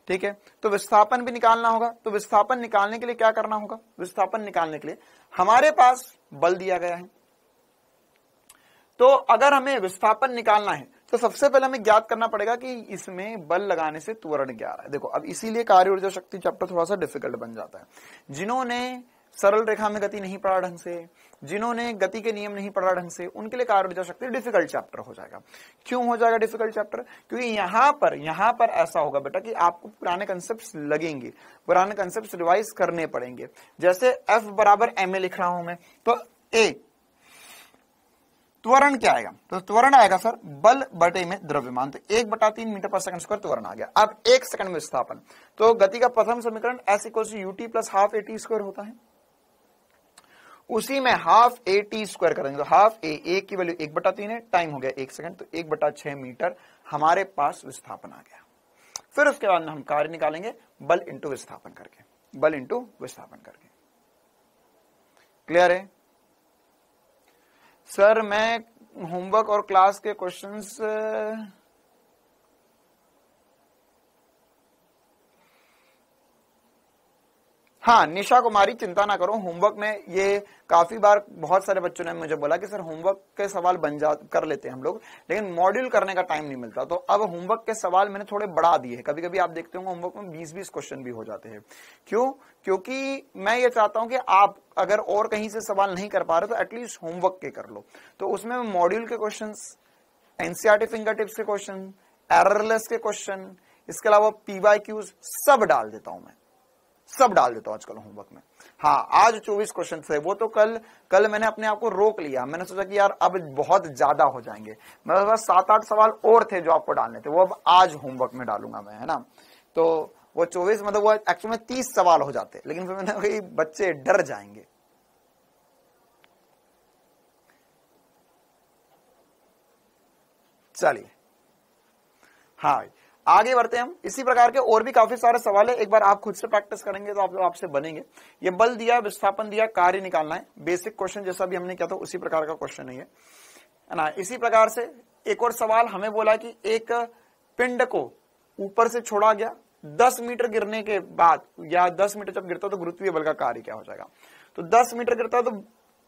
[SPEAKER 1] ठीक है। तो विस्थापन भी निकालना होगा। तो विस्थापन निकालने के लिए क्या करना होगा। विस्थापन निकालने के लिए हमारे पास बल दिया गया है। तो अगर हमें विस्थापन निकालना है तो सबसे पहले हमें ज्ञात करना पड़ेगा कि इसमें बल लगाने से त्वरण क्या आ रहा है। देखो, अब इसीलिए कार्य ऊर्जा शक्ति चैप्टर थोड़ा सा डिफिकल्ट बन जाता है। जिन्होंने सरल रेखा में गति नहीं पढ़ा ढंग से, जिन्होंने गति के नियम नहीं पढ़ा ढंग से, उनके लिए कार्य ऊर्जा शक्ति डिफिकल्ट चैप्टर हो जाएगा। क्यों हो जाएगा डिफिकल्ट चैप्टर, क्योंकि यहां पर ऐसा होगा बेटा कि आपको पुराने कंसेप्ट्स लगेंगे, पुराने कंसेप्ट्स रिवाइज करने पड़ेंगे। जैसे F बराबर ma लिख रहा हूं मैं, तो A त्वरण क्या आएगा। तो त्वरण आएगा सर बल बटे में द्रव्यमान। तो 1/3 मीटर पर सेकंड स्क्वायर त्वरण आ गया। अब 1 सेकंड में विस्थापन। तो गति का प्रथम समीकरण S = ut + ½ at स्क्वायर होता है। उसी में ½ at स्क्वायर करेंगे तो ½ a की वैल्यू 1/3 है, टाइम हो गया 1 सेकंड, तो 1/6 मीटर हमारे पास विस्थापन आ गया। फिर उसके बाद में हम कार्य निकालेंगे बल इंटू विस्थापन करके, क्लियर है सर। मैं होमवर्क और क्लास के क्वेश्चंस हाँ, निशा कुमारी चिंता ना करो, होमवर्क में ये काफी बार बहुत सारे बच्चों ने मुझे बोला कि सर होमवर्क के सवाल कर लेते हैं हम लोग, लेकिन मॉड्यूल करने का टाइम नहीं मिलता। तो अब होमवर्क के सवाल मैंने थोड़े बढ़ा दिए हैं। कभी कभी आप देखते होंगे होमवर्क में 20-20 क्वेश्चन भी हो जाते हैं। क्यों, क्योंकि मैं ये चाहता हूं कि आप अगर और कहीं से सवाल नहीं कर पा रहे तो एटलीस्ट होमवर्क के कर लो। तो उसमें मॉड्यूल के क्वेश्चन, एनसीईआरटी फिंगर टिप्स के क्वेश्चन, एररलेस के क्वेश्चन, इसके अलावा PYQs सब डाल देता हूं आजकल होमवर्क में। हाँ, आज 24 क्वेश्चन थे, वो तो कल मैंने अपने आप को रोक लिया। मैंने सोचा कि यार अब बहुत ज्यादा हो जाएंगे, मेरे पास 7-8 सवाल और थे जो आपको डालने थे, वो अब आज होमवर्क में डालूंगा मैं, है ना। तो वो 24 मतलब वो एक्चुअल में 30 सवाल हो जाते, लेकिन फिर मैंने कहा बच्चे डर जाएंगे। चलिए, हाँ, आगे बढ़ते हैं हम। इसी प्रकार के और भी काफी सारे सवाल है, एक बार आप खुद से प्रैक्टिस करेंगे तो आपसे बनेंगे। ये बल दिया, विस्थापन दिया, कार्य निकालना है। बेसिक क्वेश्चन जैसा भी हमने किया था उसी प्रकार का क्वेश्चन है ये, है ना। इसी प्रकार से एक और सवाल हमें बोला कि एक पिंड को ऊपर से छोड़ा गया, 10 मीटर गिरने के बाद या 10 मीटर जब गिरता है तो गुरुत्वीय बल का कार्य क्या हो जाएगा। तो 10 मीटर गिरता है तो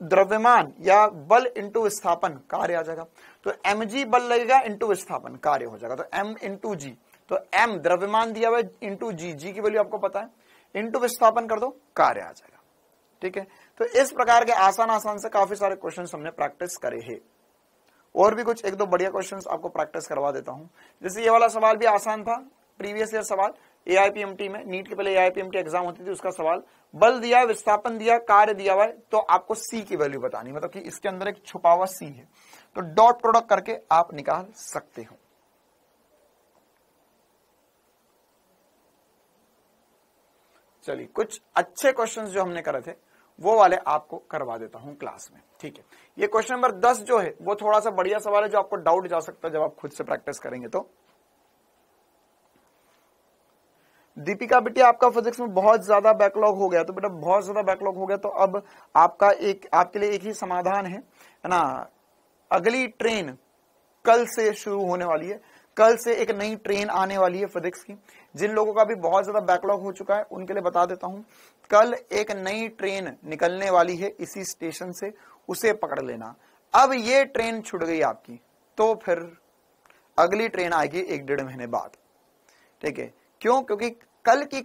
[SPEAKER 1] द्रव्यमान या बल इंटू विस्थापन कार्य आ जाएगा। तो mg बल लगेगा इंटू विस्थापन कार्य हो जाएगा। तो m इंटू जी, तो m द्रव्यमान दिया हुआ इंटू जी की वैल्यू आपको पता है, इंटू विस्थापन कर दो कार्य आ जाएगा। ठीक है, तो इस प्रकार के आसान से काफी सारे क्वेश्चन हमने प्रैक्टिस करे हैं। और भी कुछ एक दो बढ़िया क्वेश्चंस आपको प्रैक्टिस करवा देता हूं। जैसे ये वाला सवाल भी आसान था, प्रीवियस ईयर सवाल एआईपीएमटी में, नीट के पहले एआईपीएमटी एग्जाम होती थी, उसका सवाल बल दिया, विस्थापन दिया, कार्य दिया हुआ है, तो आपको सी की वैल्यू बतानी, मतलब कि इसके अंदर एक छुपा हुआ सी है, तो डॉट प्रोडक्ट करके आप निकाल सकते हो। चलिए कुछ अच्छे क्वेश्चंस जो हमने करे थे वो वाले आपको करवा देता हूं क्लास में। ठीक है, ये क्वेश्चन नंबर 10 जो है वो थोड़ा सा बढ़िया सवाल है, जो आपको डाउट जा सकता है जब आप खुद से प्रैक्टिस करेंगे। तो दीपिका बेटिया, आपका फिजिक्स में बहुत ज्यादा बैकलॉग हो गया, तो बेटा बहुत ज्यादा बैकलॉग हो गया तो अब आपके लिए एक ही समाधान है ना। अगली ट्रेन कल से शुरू होने वाली है, कल से एक नई ट्रेन आने वाली है फिजिक्स की। जिन लोगों का भी बहुत ज्यादा बैकलॉग हो चुका है उनके लिए बता देता हूं, कल एक नई ट्रेन निकलने वाली है इसी स्टेशन से, उसे पकड़ लेना। अब ये ट्रेन छूट गई आपकी तो फिर अगली ट्रेन आएगी 1-1.5 महीने बाद। ठीक है, क्यों? क्योंकि कल की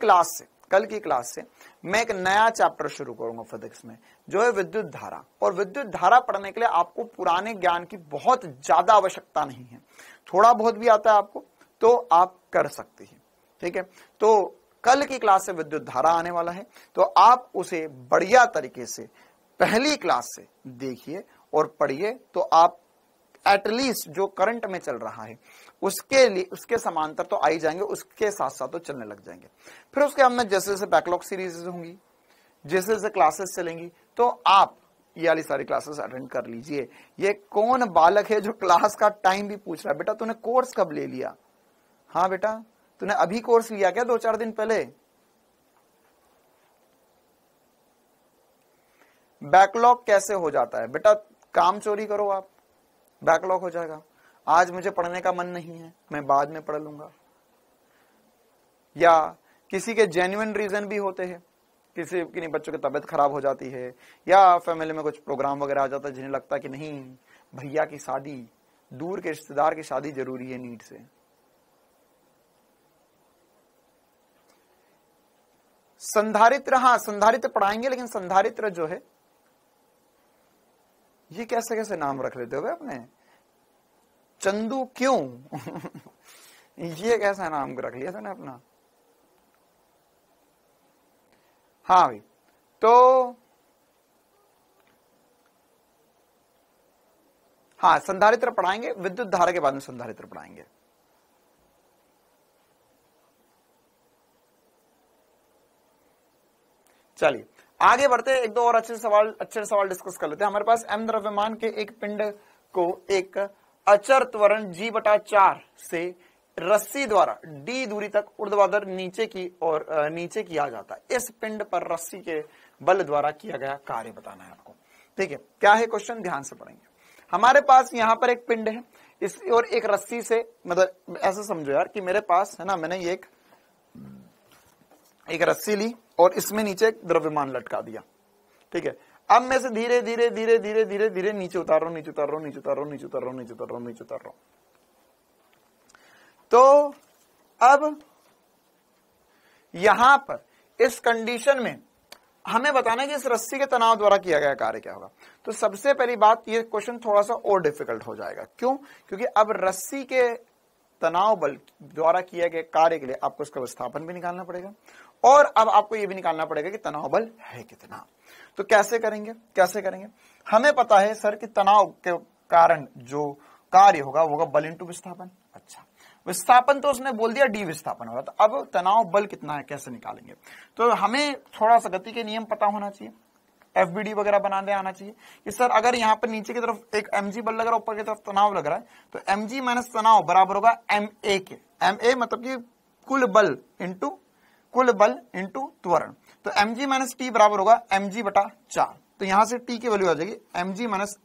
[SPEAKER 1] क्लास से मैं एक नया चैप्टर शुरू करूंगा फिजिक्स में, जो है विद्युत धारा। और विद्युत धारा पढ़ने के लिए आपको पुराने ज्ञान की बहुत ज्यादा आवश्यकता नहीं है, थोड़ा बहुत भी आता है आपको तो आप कर सकते हैं। ठीक है, तो कल की क्लास से विद्युत धारा आने वाला है, तो आप उसे बढ़िया तरीके से पहली क्लास से देखिए और पढ़िए, तो आप एटलीस्ट जो करंट में चल रहा है उसके लिए उसके समांतर तो आ ही जाएंगे, उसके साथ साथ तो चलने लग जाएंगे। फिर उसके हमने जैसे जैसे बैकलॉग सीरीज होंगी, जैसे जैसे क्लासेस चलेंगी, तो आप ये वाली सारी क्लासेस अटेंड कर लीजिए। ये कौन बालक है जो क्लास का टाइम भी पूछ रहा है? बेटा तूने कोर्स कब ले लिया? हाँ बेटा, तूने अभी कोर्स लिया क्या 2-4 दिन पहले? बैकलॉग कैसे हो जाता है? बेटा काम चोरी करो आप, बैकलॉग हो जाएगा। आज मुझे पढ़ने का मन नहीं है, मैं बाद में पढ़ लूंगा। या किसी के जेन्युइन रीजन भी होते हैं, किसी की बच्चों की तबीयत खराब हो जाती है, या फैमिली में कुछ प्रोग्राम वगैरह आ जाता है, जिन्हें लगता है कि नहीं भैया की शादी, दूर के रिश्तेदार की शादी जरूरी है नीट से। संधारित्र, हाँ संधारित्र पढ़ाएंगे, लेकिन संधारित्र जो है ये कैसे कैसे नाम रख लेते हो अपने? चंदू क्यों? ये कैसा नाम रख लिया था ना अपना? हाँ भाई, तो हाँ संधारित्र पढ़ाएंगे, विद्युत धारा के बाद में संधारित्र पढ़ाएंगे। चलिए आगे बढ़ते हैं, एक दो और अच्छे सवाल डिस्कस कर लेते हैं। हमारे पास m द्रव्यमान के एक पिंड को एक अचर त्वरण g/4 से रस्सी द्वारा d दूरी तक ऊर्ध्वाधर नीचे किया जाता है। इस पिंड पर रस्सी के बल द्वारा किया गया कार्य बताना है आपको। ठीक है, क्या है क्वेश्चन, ध्यान से पढ़ेंगे। हमारे पास यहां पर एक पिंड है, इस और एक रस्सी से, मतलब ऐसा समझो यार कि मेरे पास है ना, मैंने ये एक रस्सी ली और इसमें नीचे एक द्रव्यमान लटका दिया। ठीक है, अब मैं से धीरे धीरे धीरे धीरे धीरे धीरे नीचे उतार रहा हूं। तो अब यहां पर इस कंडीशन में हमें बताना है कि इस रस्सी के तनाव द्वारा किया गया कार्य क्या होगा। तो सबसे पहली बात, ये क्वेश्चन थोड़ा सा और डिफिकल्ट हो जाएगा। क्यों? क्योंकि अब रस्सी के तनाव बल द्वारा किए गए कार्य के लिए आपको इसका विस्थापन भी निकालना पड़ेगा, और अब आपको यह भी निकालना पड़ेगा कि तनाव बल है कितना। तो कैसे करेंगे? हमें पता है सर कि तनाव के कारण जो कार्य होगा वो होगा बल इंटू विस्थापन। अच्छा, विस्थापन तो उसने बोल दिया डी विस्थापन होगा, तो अब तनाव बल कितना है कैसे निकालेंगे? तो हमें थोड़ा सा गति के नियम पता होना चाहिए। FBD वगैरह बनाने आना चाहिए कि सर अगर यहाँ पर नीचे की तरफ एक mg बल लग रहा है, ऊपर की तरफ तनाव लग रहा है, तो mg माइनस तनाव बराबर होगा ma के। ma मतलब कि कुल बल इंटू त्वरण। तो mg माइनस टी बराबर होगा mg बटा 4। तो यहां से t की वैल्यू आ जाएगी mg माइनस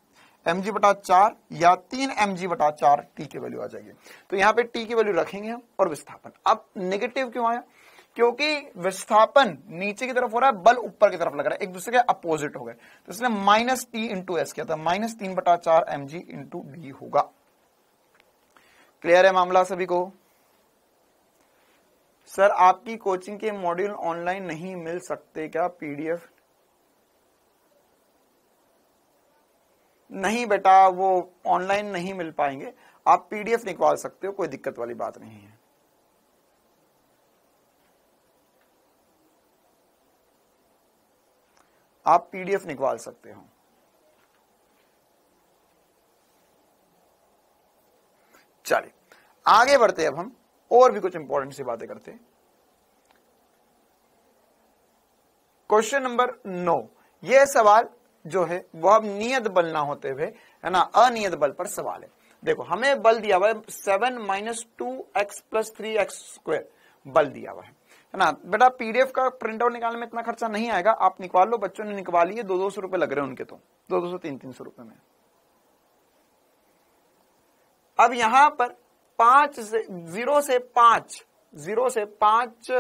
[SPEAKER 1] mg बटा 4 या 3 mg बटा 4 t की वैल्यू आ जाएगी। तो यहाँ पे t की वैल्यू रखेंगे हम और विस्थापन। अब नेगेटिव क्यों आया? क्योंकि विस्थापन नीचे की तरफ हो रहा है, बल ऊपर की तरफ लग रहा है, एक दूसरे के अपोजिट हो गए, तो इसलिए माइनस टी इंटू एस किया था, माइनस 3 बटा 4 mg इंटू डी होगा। क्लियर है मामला सभी को? सर आपकी कोचिंग के मॉड्यूल ऑनलाइन नहीं मिल सकते क्या? PDF नहीं बेटा, वो ऑनलाइन नहीं मिल पाएंगे, आप PDF निकाल सकते हो, कोई दिक्कत वाली बात नहीं है। आप PDF निकाल सकते हो। चलिए आगे बढ़ते हैं, अब हम और भी कुछ इंपॉर्टेंट सी बातें करते हैं। क्वेश्चन नंबर 9, यह सवाल जो है वह अब नियत बल ना होते हुए, है ना, अनियत बल पर सवाल है। देखो हमें बल दिया हुआ है 7 minus 2x plus 3x square बल दिया हुआ है ना। बेटा PDF का प्रिंट आउट निकालने में इतना खर्चा नहीं आएगा, आप निकाल लो, बच्चों ने निकवा लिए, 200 रुपए लग रहे हैं उनके, तो 200 300 रुपए में। अब यहां पर 0 से 5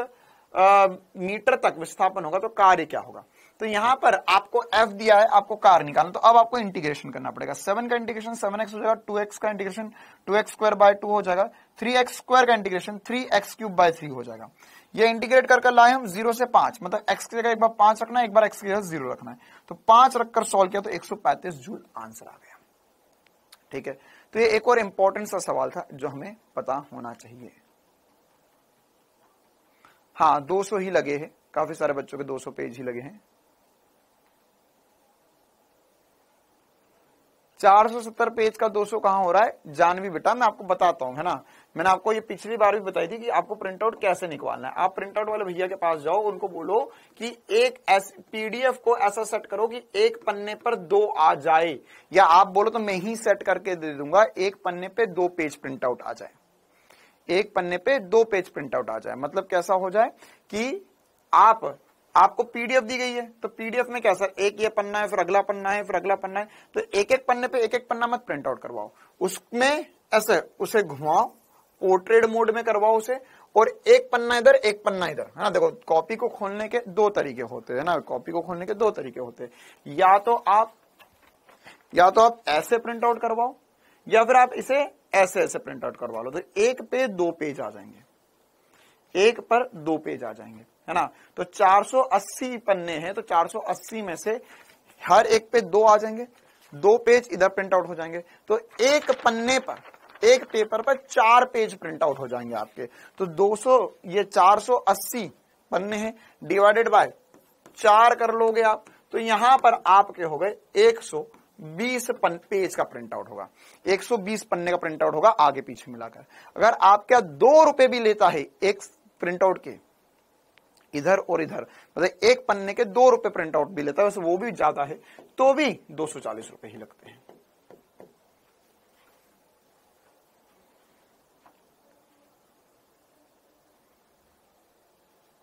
[SPEAKER 1] मीटर तक विस्थापन होगा, तो कार्य क्या होगा? तो यहां पर आपको F दिया है, आपको कार्य निकालना, तो अब आपको इंटीग्रेशन करना पड़ेगा। 7 का इंटीग्रेशन 7x हो जाएगा, 2x का इंटीग्रेशन 2x स्क्वायर बाय 2 हो जाएगा, 3x स्क्वायर का इंटीग्रेशन 3x क्यूब बाय 3 हो जाएगा। ये इंटीग्रेट कर लाए हम 0 से 5, मतलब x की जगह एक बार 5 रखना है, एक बार x की जगह 0 रखना है, तो 5 रखकर सॉल्व किया तो 135 जूल आंसर आ गया। ठीक है, तो ये एक और इंपॉर्टेंट सा सवाल था जो हमें पता होना चाहिए। हाँ 200 ही लगे हैं, काफी सारे बच्चों के 200 पेज ही लगे हैं। 470 पेज का 200 कहां हो रहा है? जानवी बेटा मैं आपको बताता हूं, है ना। मैंने आपको ये पिछली बार भी बताई थी कि आपको प्रिंट आउट कैसे निकालना है। आप प्रिंट आउट वाले भैया के पास जाओ, उनको बोलो कि एक PDF को ऐसा सेट करो कि एक पन्ने पर 2 आ जाए, या आप बोलो तो मैं ही सेट करके दे दूंगा, एक पन्ने पे 2 पेज प्रिंट आउट आ जाए, एक पन्ने पे 2 पेज प्रिंट आउट आ जाए। मतलब कैसा हो जाए कि आपको PDF दी गई है, तो PDF में कैसा, एक ये पन्ना है, फिर अगला पन्ना है, फिर अगला पन्ना है, तो एक एक पन्ने पे एक एक पन्ना मत प्रिंट आउट करवाओ, उसमें ऐसे उसे घुमाओ, पोर्ट्रेट मोड में करवाओ उसे, और एक पन्ना इधर एक पन्ना इधर, है ना। देखो कॉपी को खोलने के 2 तरीके होते हैं ना, कॉपी को खोलने के 2 तरीके होते हैं, या तो आप ऐसे प्रिंट आउट करवाओ, या फिर आप इसे ऐसे प्रिंट आउट करवा लो, तो एक पे 2 पेज आ जाएंगे, एक पर 2 पेज आ जाएंगे, है ना। तो 480 पन्ने हैं, तो 480 में से हर एक पे 2 आ जाएंगे, 2 पेज इधर प्रिंट आउट हो जाएंगे, तो एक पन्ने पर, एक पेपर पर 4 पेज प्रिंट आउट हो जाएंगे आपके। तो 200, ये 480 पन्ने हैं, डिवाइडेड बाय 4 कर लोगे आप, तो यहां पर आपके हो गए 120 पेज का प्रिंट आउट होगा, 120 पन्ने का प्रिंट आउट होगा आगे पीछे मिलाकर। अगर आपका 2 रुपए भी लेता है एक प्रिंट आउट के, इधर और इधर, मतलब एक पन्ने के 2 रुपए प्रिंट आउट भी लेता है, वैसे वो भी ज्यादा है, तो भी 240 रुपए ही लगते हैं।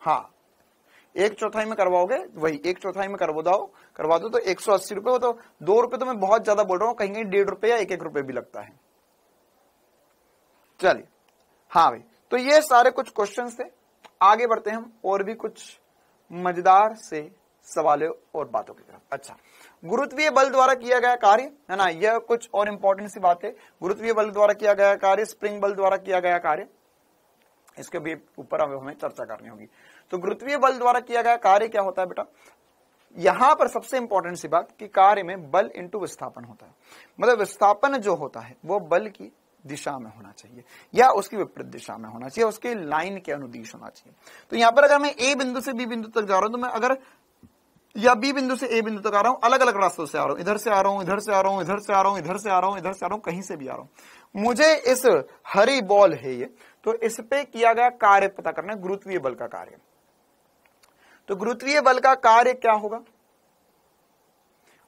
[SPEAKER 1] हाँ 1/4 में करवाओगे, वही 1/4 में करवा दो तो 180 रुपए, वो तो 2 रुपए तो मैं बहुत ज्यादा बोल रहा हूं, कहीं 1.5 रुपए या 1 रुपए भी लगता है। चलिए हाँ भाई, तो ये सारे कुछ क्वेश्चंस थे। आगे बढ़ते हैं हम और भी कुछ मजेदार से सवालों और बातों की तरफ। अच्छा, गुरुत्वीय बल द्वारा किया गया कार्य, है ना, यह कुछ और इंपॉर्टेंट सी बात है। गुरुत्वीय बल द्वारा किया गया कार्य, स्प्रिंग बल द्वारा किया गया कार्य, इसके भी ऊपर हमें चर्चा करनी होगी। तो गुरुत्वीय बल द्वारा किया गया कार्य क्या होता है बेटा? यहां पर सबसे इंपॉर्टेंट सी बात कि कार्य में बल इंटू विस्थापन होता है, मतलब विस्थापन जो होता है वो बल की दिशा में होना चाहिए या उसकी विपरीत दिशा में होना चाहिए, उसके लाइन के अनुदिश होना चाहिए। तो यहां पर अगर मैं ए बिंदु से बी बिंदु तक जा रहा हूं, तो मैं अगर या बी बिंदु से ए बिंदु तक आ रहा हूं, अलग अलग रास्तों से आ रहा हूं, इधर से आ रहा हूं, इधर से आ रहा हूं, इधर से आ रहा हूं, इधर से आ रहा हूं, इधर से आ रहा हूं, कहीं से भी आ रहा हूं, मुझे इस हरी बॉल है ये, तो इस पे किया गया कार्य पता करना है, गुरुत्वीय बल का कार्य। तो गुरुत्वीय बल का कार्य क्या होगा?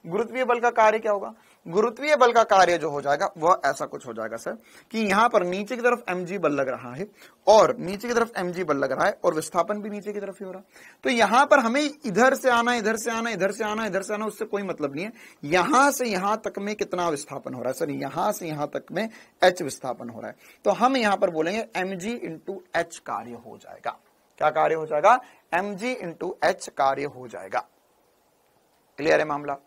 [SPEAKER 1] गुरुत्वीय बल का कार्य क्या होगा? गुरुत्वीय बल का कार्य जो हो जाएगा वह ऐसा कुछ हो जाएगा सर कि यहां पर नीचे की तरफ mg बल लग रहा है और नीचे की तरफ mg बल लग रहा है और विस्थापन भी नीचे की तरफ ही हो रहा है। तो यहां पर हमें इधर से आना, इधर से आना, इधर से आना, इधर से आना, उससे कोई मतलब नहीं है। यहां से यहां तक में कितना विस्थापन हो रहा है सर? यहां से यहां तक में h विस्थापन हो रहा है। तो हम यहां पर बोलेंगे mg इंटू h कार्य हो जाएगा। क्या कार्य हो जाएगा? mg इंटू h कार्य हो जाएगा। क्लियर है मामला?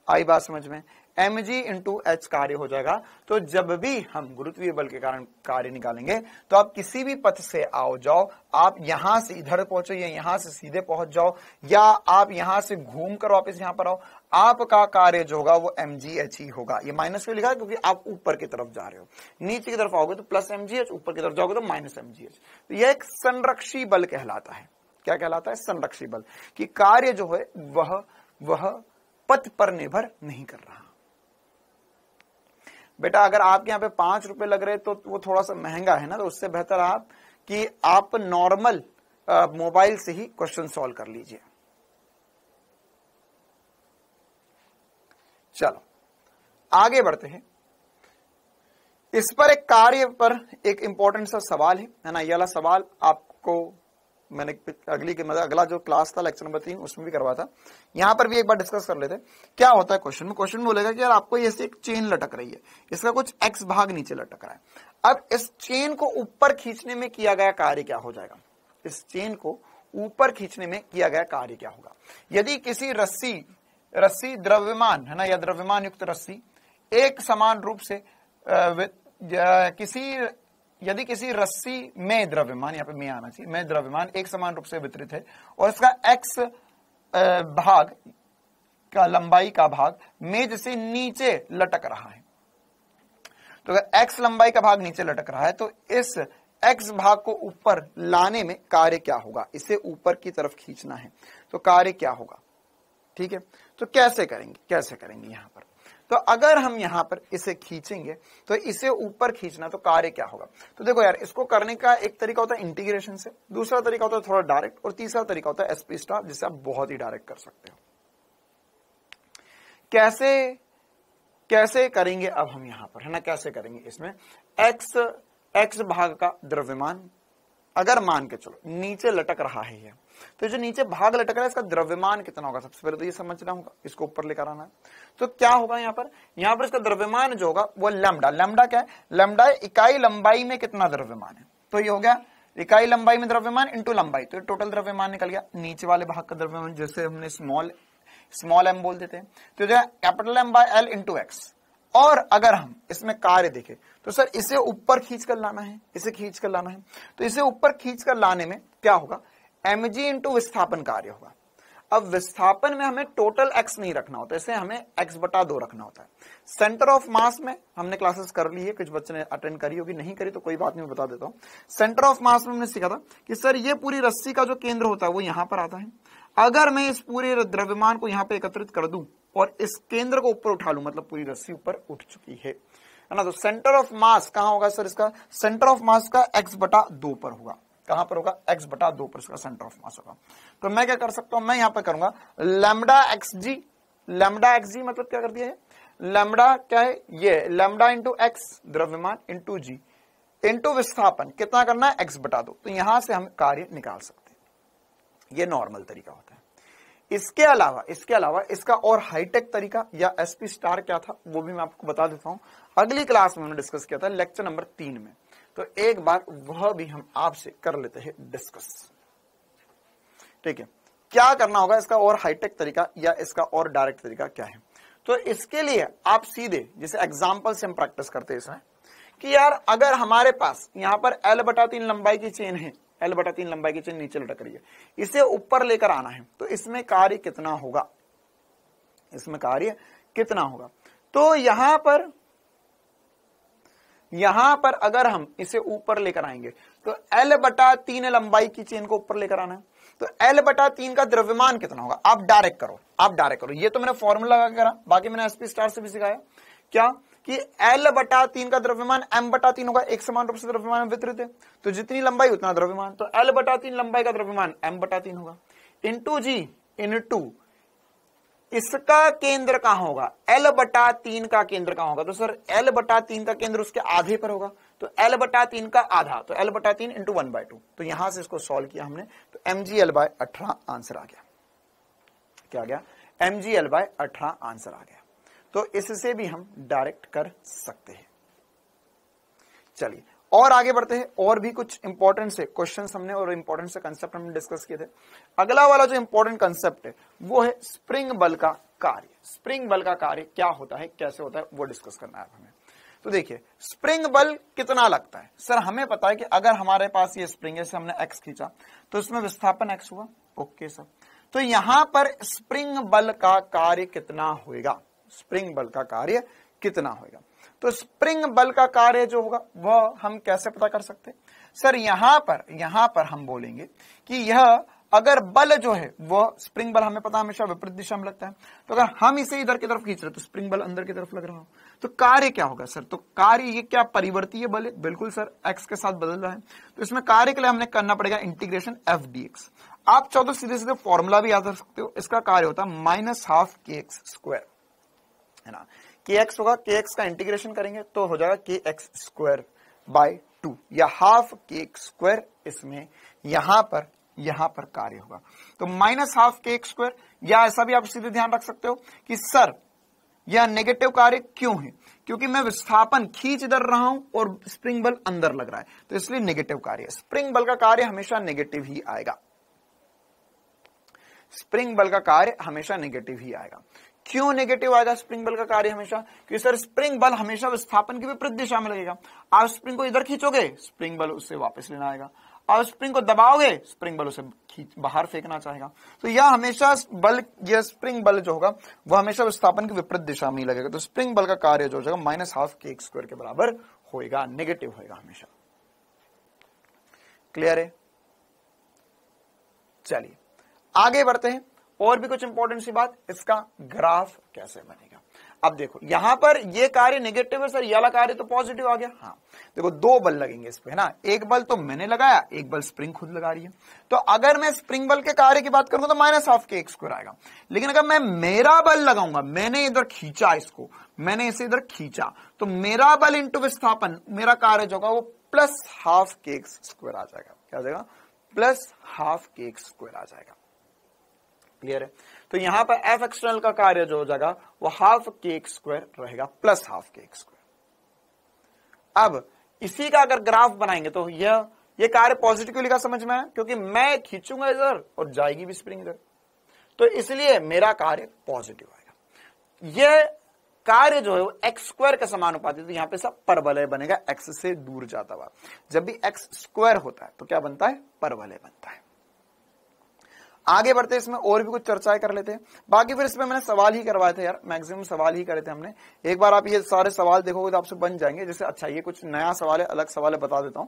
[SPEAKER 1] आई बात समझ में? mg इंटू h कार्य हो जाएगा। तो जब भी हम गुरुत्वीय बल के कारण कार्य निकालेंगे तो आप किसी भी पथ से आओ जाओ, आप यहां से इधर पहुंचो या यहां से सीधे पहुंच जाओ या आप यहां से घूम कर वापस यहां पर आओ, आपका कार्य जो होगा वो mgh ही होगा। ये माइनस क्यों लिखा है? क्योंकि आप ऊपर की तरफ जा रहे हो। नीचे की तरफ आओगे तो प्लस mgh, ऊपर की तरफ जाओगे तो माइनस mgh। तो यह एक संरक्षी बल कहलाता है। क्या कहलाता है? संरक्षी बल। कि कार्य जो है वह पथ पर निर्भर नहीं कर रहा। बेटा अगर आपके यहाँ पे 5 रुपए लग रहे तो वो थोड़ा सा महंगा है ना, तो उससे बेहतर आप नॉर्मल मोबाइल से ही क्वेश्चन सॉल्व कर लीजिए। चलो आगे बढ़ते हैं। इस पर एक कार्य पर एक इंपॉर्टेंट सा सवाल है ना। ये वाला सवाल आपको मैंने अगला जो क्लास था लेक्चर नंबर 3 उसमें भी करवा था। यहां पर भी एक बार डिस्कस कर लेते। क्या होता है क्वेश्चन में? क्वेश्चन में बोलेगा कि यार आपको ऐसे एक चेन लटक रही है, इसका कुछ x भाग नीचे लटक रहा है। अब इस चेन को ऊपर खींचने में किया गया कार्य क्या हो जाएगा? इस चेन को ऊपर खींचने में किया गया कार्य क्या होगा? यदि किसी रस्सी द्रव्यमान है ना, या द्रव्यमान युक्त रस्सी एक समान रूप से यदि किसी रस्सी में द्रव्यमान, यहाँ पे में आना चाहिए, में द्रव्यमान एक समान रूप से वितरित है और इसका x भाग का लंबाई का भाग मेज से नीचे लटक रहा है। तो अगर x लंबाई का भाग नीचे लटक रहा है तो इस x भाग को ऊपर लाने में कार्य क्या होगा? इसे ऊपर की तरफ खींचना है तो कार्य क्या होगा? ठीक है, तो कैसे करेंगे यहां पर? तो अगर हम यहां पर इसे खींचेंगे तो इसे ऊपर खींचना, तो कार्य क्या होगा? तो देखो यार, इसको करने का एक तरीका होता है इंटीग्रेशन से, दूसरा तरीका होता है थोड़ा डायरेक्ट, और तीसरा तरीका होता है एसपी स्टार, जिसे आप बहुत ही डायरेक्ट कर सकते हो। कैसे करेंगे अब हम यहां पर, है ना? कैसे करेंगे? इसमें एक्स भाग का द्रव्यमान अगर मान के चलो नीचे लटक रहा है ये, तो जो नीचे भाग लटक रहा है इसका द्रव्यमान कितना होगा? सबसे पहले तो ये समझना होगा, इसको ऊपर लेकर आना है। तो क्या होगा यहाँ पर इसका द्रव्यमान जो होगा वो लैम्डा। लैम्डा क्या है? लैम्डा इकाई लंबाई में कितना द्रव्यमान है। तो ये हो गया इकाई लंबाई में द्रव्यमान इंटू लंबाई, तो टोटल द्रव्यमान निकल गया। नीचे वाले भाग का द्रव्यमान जैसे हमने स्मॉल एम बोल देते हैं, तो जो है capital M by L into X. और अगर हम इसमें कार्य देखें तो सर इसे ऊपर खींच कर लाना है, तो इसे ऊपर खींच कर लाने में क्या होगा? mg इंटू विस्थापन कार्य होगा। अब विस्थापन में हमें टोटल x नहीं रखना होता, इसे हमें x/2 रखना होता है। सेंटर ऑफ मास में हमने क्लासेस कर ली है, कुछ बच्चे ने अटेंड करी होगी, नहीं करी तो कोई बात नहीं, बता देता हूं। सेंटर ऑफ मास में हमने सीखा था कि सर ये पूरी रस्सी का जो केंद्र होता है वो यहां पर आता है। अगर मैं इस पूरे द्रव्यमान को यहां पे एकत्रित कर दूं और इस केंद्र को ऊपर उठा लूं, मतलब पूरी रस्सी ऊपर उठ चुकी है ना। तो सेंटर ऑफ मास कहां होगा सर? इसका सेंटर ऑफ मास का x/2 पर होगा। कहां पर होगा? x/2 पर इसका सेंटर ऑफ मास होगा। तो मैं क्या कर सकता हूं? मैं यहां पर करूंगा लैम्डा xg। लैम्डा xg मतलब क्या कर दिया है? लैम्डा क्या है? ये लैम्डा इंटू एक्स द्रव्यमान इंटू जी इंटू विस्थापन कितना करना है? x/2। तो यहां से हम कार्य निकाल सकते हैं। ये नॉर्मल तरीका होता है। इसके अलावा इसका और हाईटेक तरीका या एसपी स्टार क्या था वो भी मैं आपको बता देता हूं। अगली क्लास में हमने डिस्कस किया था लेक्चर नंबर 3 में, तो एक बार वह भी हम आपसे कर लेते हैं डिस्कस। ठीक है, क्या करना होगा? इसका और हाईटेक तरीका या इसका और डायरेक्ट तरीका क्या है? तो इसके लिए आप सीधे जैसे एग्जाम्पल से हम प्रैक्टिस करते हैं इसमें कि यार अगर हमारे पास यहां पर L/3 लंबाई की चेन है, L/3 लंबाई की चेन नीचे लटक रही है, इसे ऊपर लेकर आना है, तो इसमें कार्य कितना होगा? तो यहां पर अगर हम इसे ऊपर लेकर आएंगे तो L/3 लंबाई की चेन को ऊपर लेकर आना है, तो L/3 का द्रव्यमान कितना होगा? आप डायरेक्ट करो। ये तो मैंने फॉर्मूला लगा करा, बाकी मैंने एसपी स्टार से भी सिखाया क्या कि L/3 का द्रव्यमान m/3 होगा। एक समान रूप से द्रव्यमान वितरित है, तो जितनी लंबाई उतना द्रव्यमान, तो L/3 लंबाई का द्रव्यमान m/3 होगा इंटू जी इंटू इसका केंद्र कहां होगा, L/3 का केंद्र कहां होगा, तो सर L/3 का केंद्र उसके आधे पर होगा, तो L/3 का आधा, तो L/3 इंटू 1/2। तो यहां से इसको सॉल्व किया हमने, तो mgl/18 आंसर आ गया। क्या आ गया, mgl/18 आंसर आ गया। तो इससे भी हम डायरेक्ट कर सकते हैं। चलिए और आगे बढ़ते हैं, और भी कुछ इंपॉर्टेंट से क्वेश्चंस हमने और इंपॉर्टेंट से कंसेप्ट हमने डिस्कस किए थे। अगला वाला जो इंपॉर्टेंट कंसेप्ट है वो है स्प्रिंग बल का कार्य। स्प्रिंग बल का कार्य क्या होता है, कैसे होता है, वो डिस्कस करना है हमें। तो देखिए स्प्रिंग बल कितना लगता है, सर हमें पता है कि अगर हमारे पास ये स्प्रिंग है, जैसे हमने एक्स खींचा तो इसमें विस्थापन एक्स हुआ, ओके सर। तो यहां पर स्प्रिंग बल का कार्य कितना होगा, स्प्रिंग बल का कार्य कितना होगा। तो स्प्रिंग बल का कार्य जो होगा वह हम कैसे पता कर सकते हैं, सर यहां पर हम बोलेंगे कि यह अगर बल जो है वह स्प्रिंग बल हमें पता हमेशा विपरीत दिशा में लगता है, तो अगर हम इसे इधर की तरफ खींच रहे तो स्प्रिंग बल अंदर की तरफ लग रहा हो, तो कार्य क्या होगा सर, तो कार्य ये क्या परिवर्तीय बल है, बिल्कुल सर एक्स के साथ बदल रहा है। तो इसमें कार्य के लिए हमने करना पड़ेगा इंटीग्रेशन एफ डी एक्स। आप चाहो तो सीधे सीधे फॉर्मूला भी याद रख सकते हो, इसका कार्य होता है -12 kx स्क्वायर, है ना। kx होगा, kx का इंटीग्रेशन करेंगे तो हो जाएगा kx स्क्वायर बाय 2 या हाफ kx स्क्वायर, इसमें यहां पर कार्य होगा तो -12 kx स्क्वायर। या ऐसा भी आप सीधे ध्यान रख सकते हो कि सर यह नेगेटिव कार्य क्यों है, क्योंकि मैं विस्थापन खींच इधर रहा हूं और स्प्रिंग बल अंदर लग रहा है, तो इसलिए नेगेटिव कार्य। स्प्रिंग बल का कार्य हमेशा नेगेटिव ही आएगा, स्प्रिंग बल का कार्य हमेशा नेगेटिव ही आएगा। क्यों नेगेटिव आएगा स्प्रिंग बल का कार्य हमेशा, क्योंकि सर स्प्रिंग बल हमेशा विस्थापन की विपरीत दिशा में लगेगा। आप स्प्रिंग को इधर खींचोगे, स्प्रिंग बल उससे वापस लेना आएगा, और स्प्रिंग को दबाओगे, स्प्रिंग बल उसे बाहर फेंकना चाहेगा। तो यह हमेशा बल, यह स्प्रिंग बल जो होगा वह हमेशा विस्थापन की विपरीत दिशा में ही लगेगा। तो स्प्रिंग बल का कार्य जो हो जाएगा -12 kx स्क्वायर के बराबर होएगा, नेगेटिव होएगा हमेशा। क्लियर है। चलिए आगे बढ़ते हैं, और भी कुछ इंपॉर्टेंट सी बात, इसका ग्राफ कैसे बनेगा। अब देखो यहां पर ये कार्य नेगेटिव है सर, ये वाला कार्य तो पॉजिटिव आ गया। हाँ देखो दो बल लगेंगे इस पे, है ना, एक बल तो मैंने लगाया, एक बल स्प्रिंग खुद लगा रही है। तो अगर मैं स्प्रिंग बल के कार्य की बात करूंगा तो -12 kx स्क्वायर आएगा, लेकिन अगर मैं मेरा बल लगाऊंगा, मैंने इधर खींचा इसको, मैंने इसे इधर खींचा, तो मेरा बल इंटू विस्थापन, मेरा कार्य जो होगा वो +12 kx स्क्वायर आ जाएगा। क्या आ जाएगा, +12 kx स्क्वायर आ जाएगा। क्लियर है। तो यहां पर एफ एक्सटर्नल का कार्य जो हो जाएगा वो ½ kx स्क्वायर रहेगा, +12 kx स्क्वायर। अब इसी का अगर ग्राफ बनाएंगे तो ये कार्य पॉजिटिव लिखा, समझ में आया, क्योंकि मैं खींचूंगा इधर और जाएगी भी स्प्रिंग इधर, तो इसलिए मेरा कार्य पॉजिटिव आएगा। यह कार्य जो है वो एक्स स्क्वायर के समानुपाती, तो यहां पे सब परवलय बनेगा, एक्स से दूर जाता हुआ। जब भी एक्स स्क्वायर होता है तो क्या बनता है, परवलय बनता है। आगे बढ़ते इसमें और भी कुछ चर्चाएं कर लेते हैं। बाकी फिर इसमें मैंने सवाल ही करवाए थे यार, मैक्सिमम सवाल ही करे थे हमने। एक बार आप ये सारे सवाल देखोगे तो आपसे बन जाएंगे। जैसे अच्छा ये कुछ नया सवाल है, अलग सवाल है, बता देता हूं।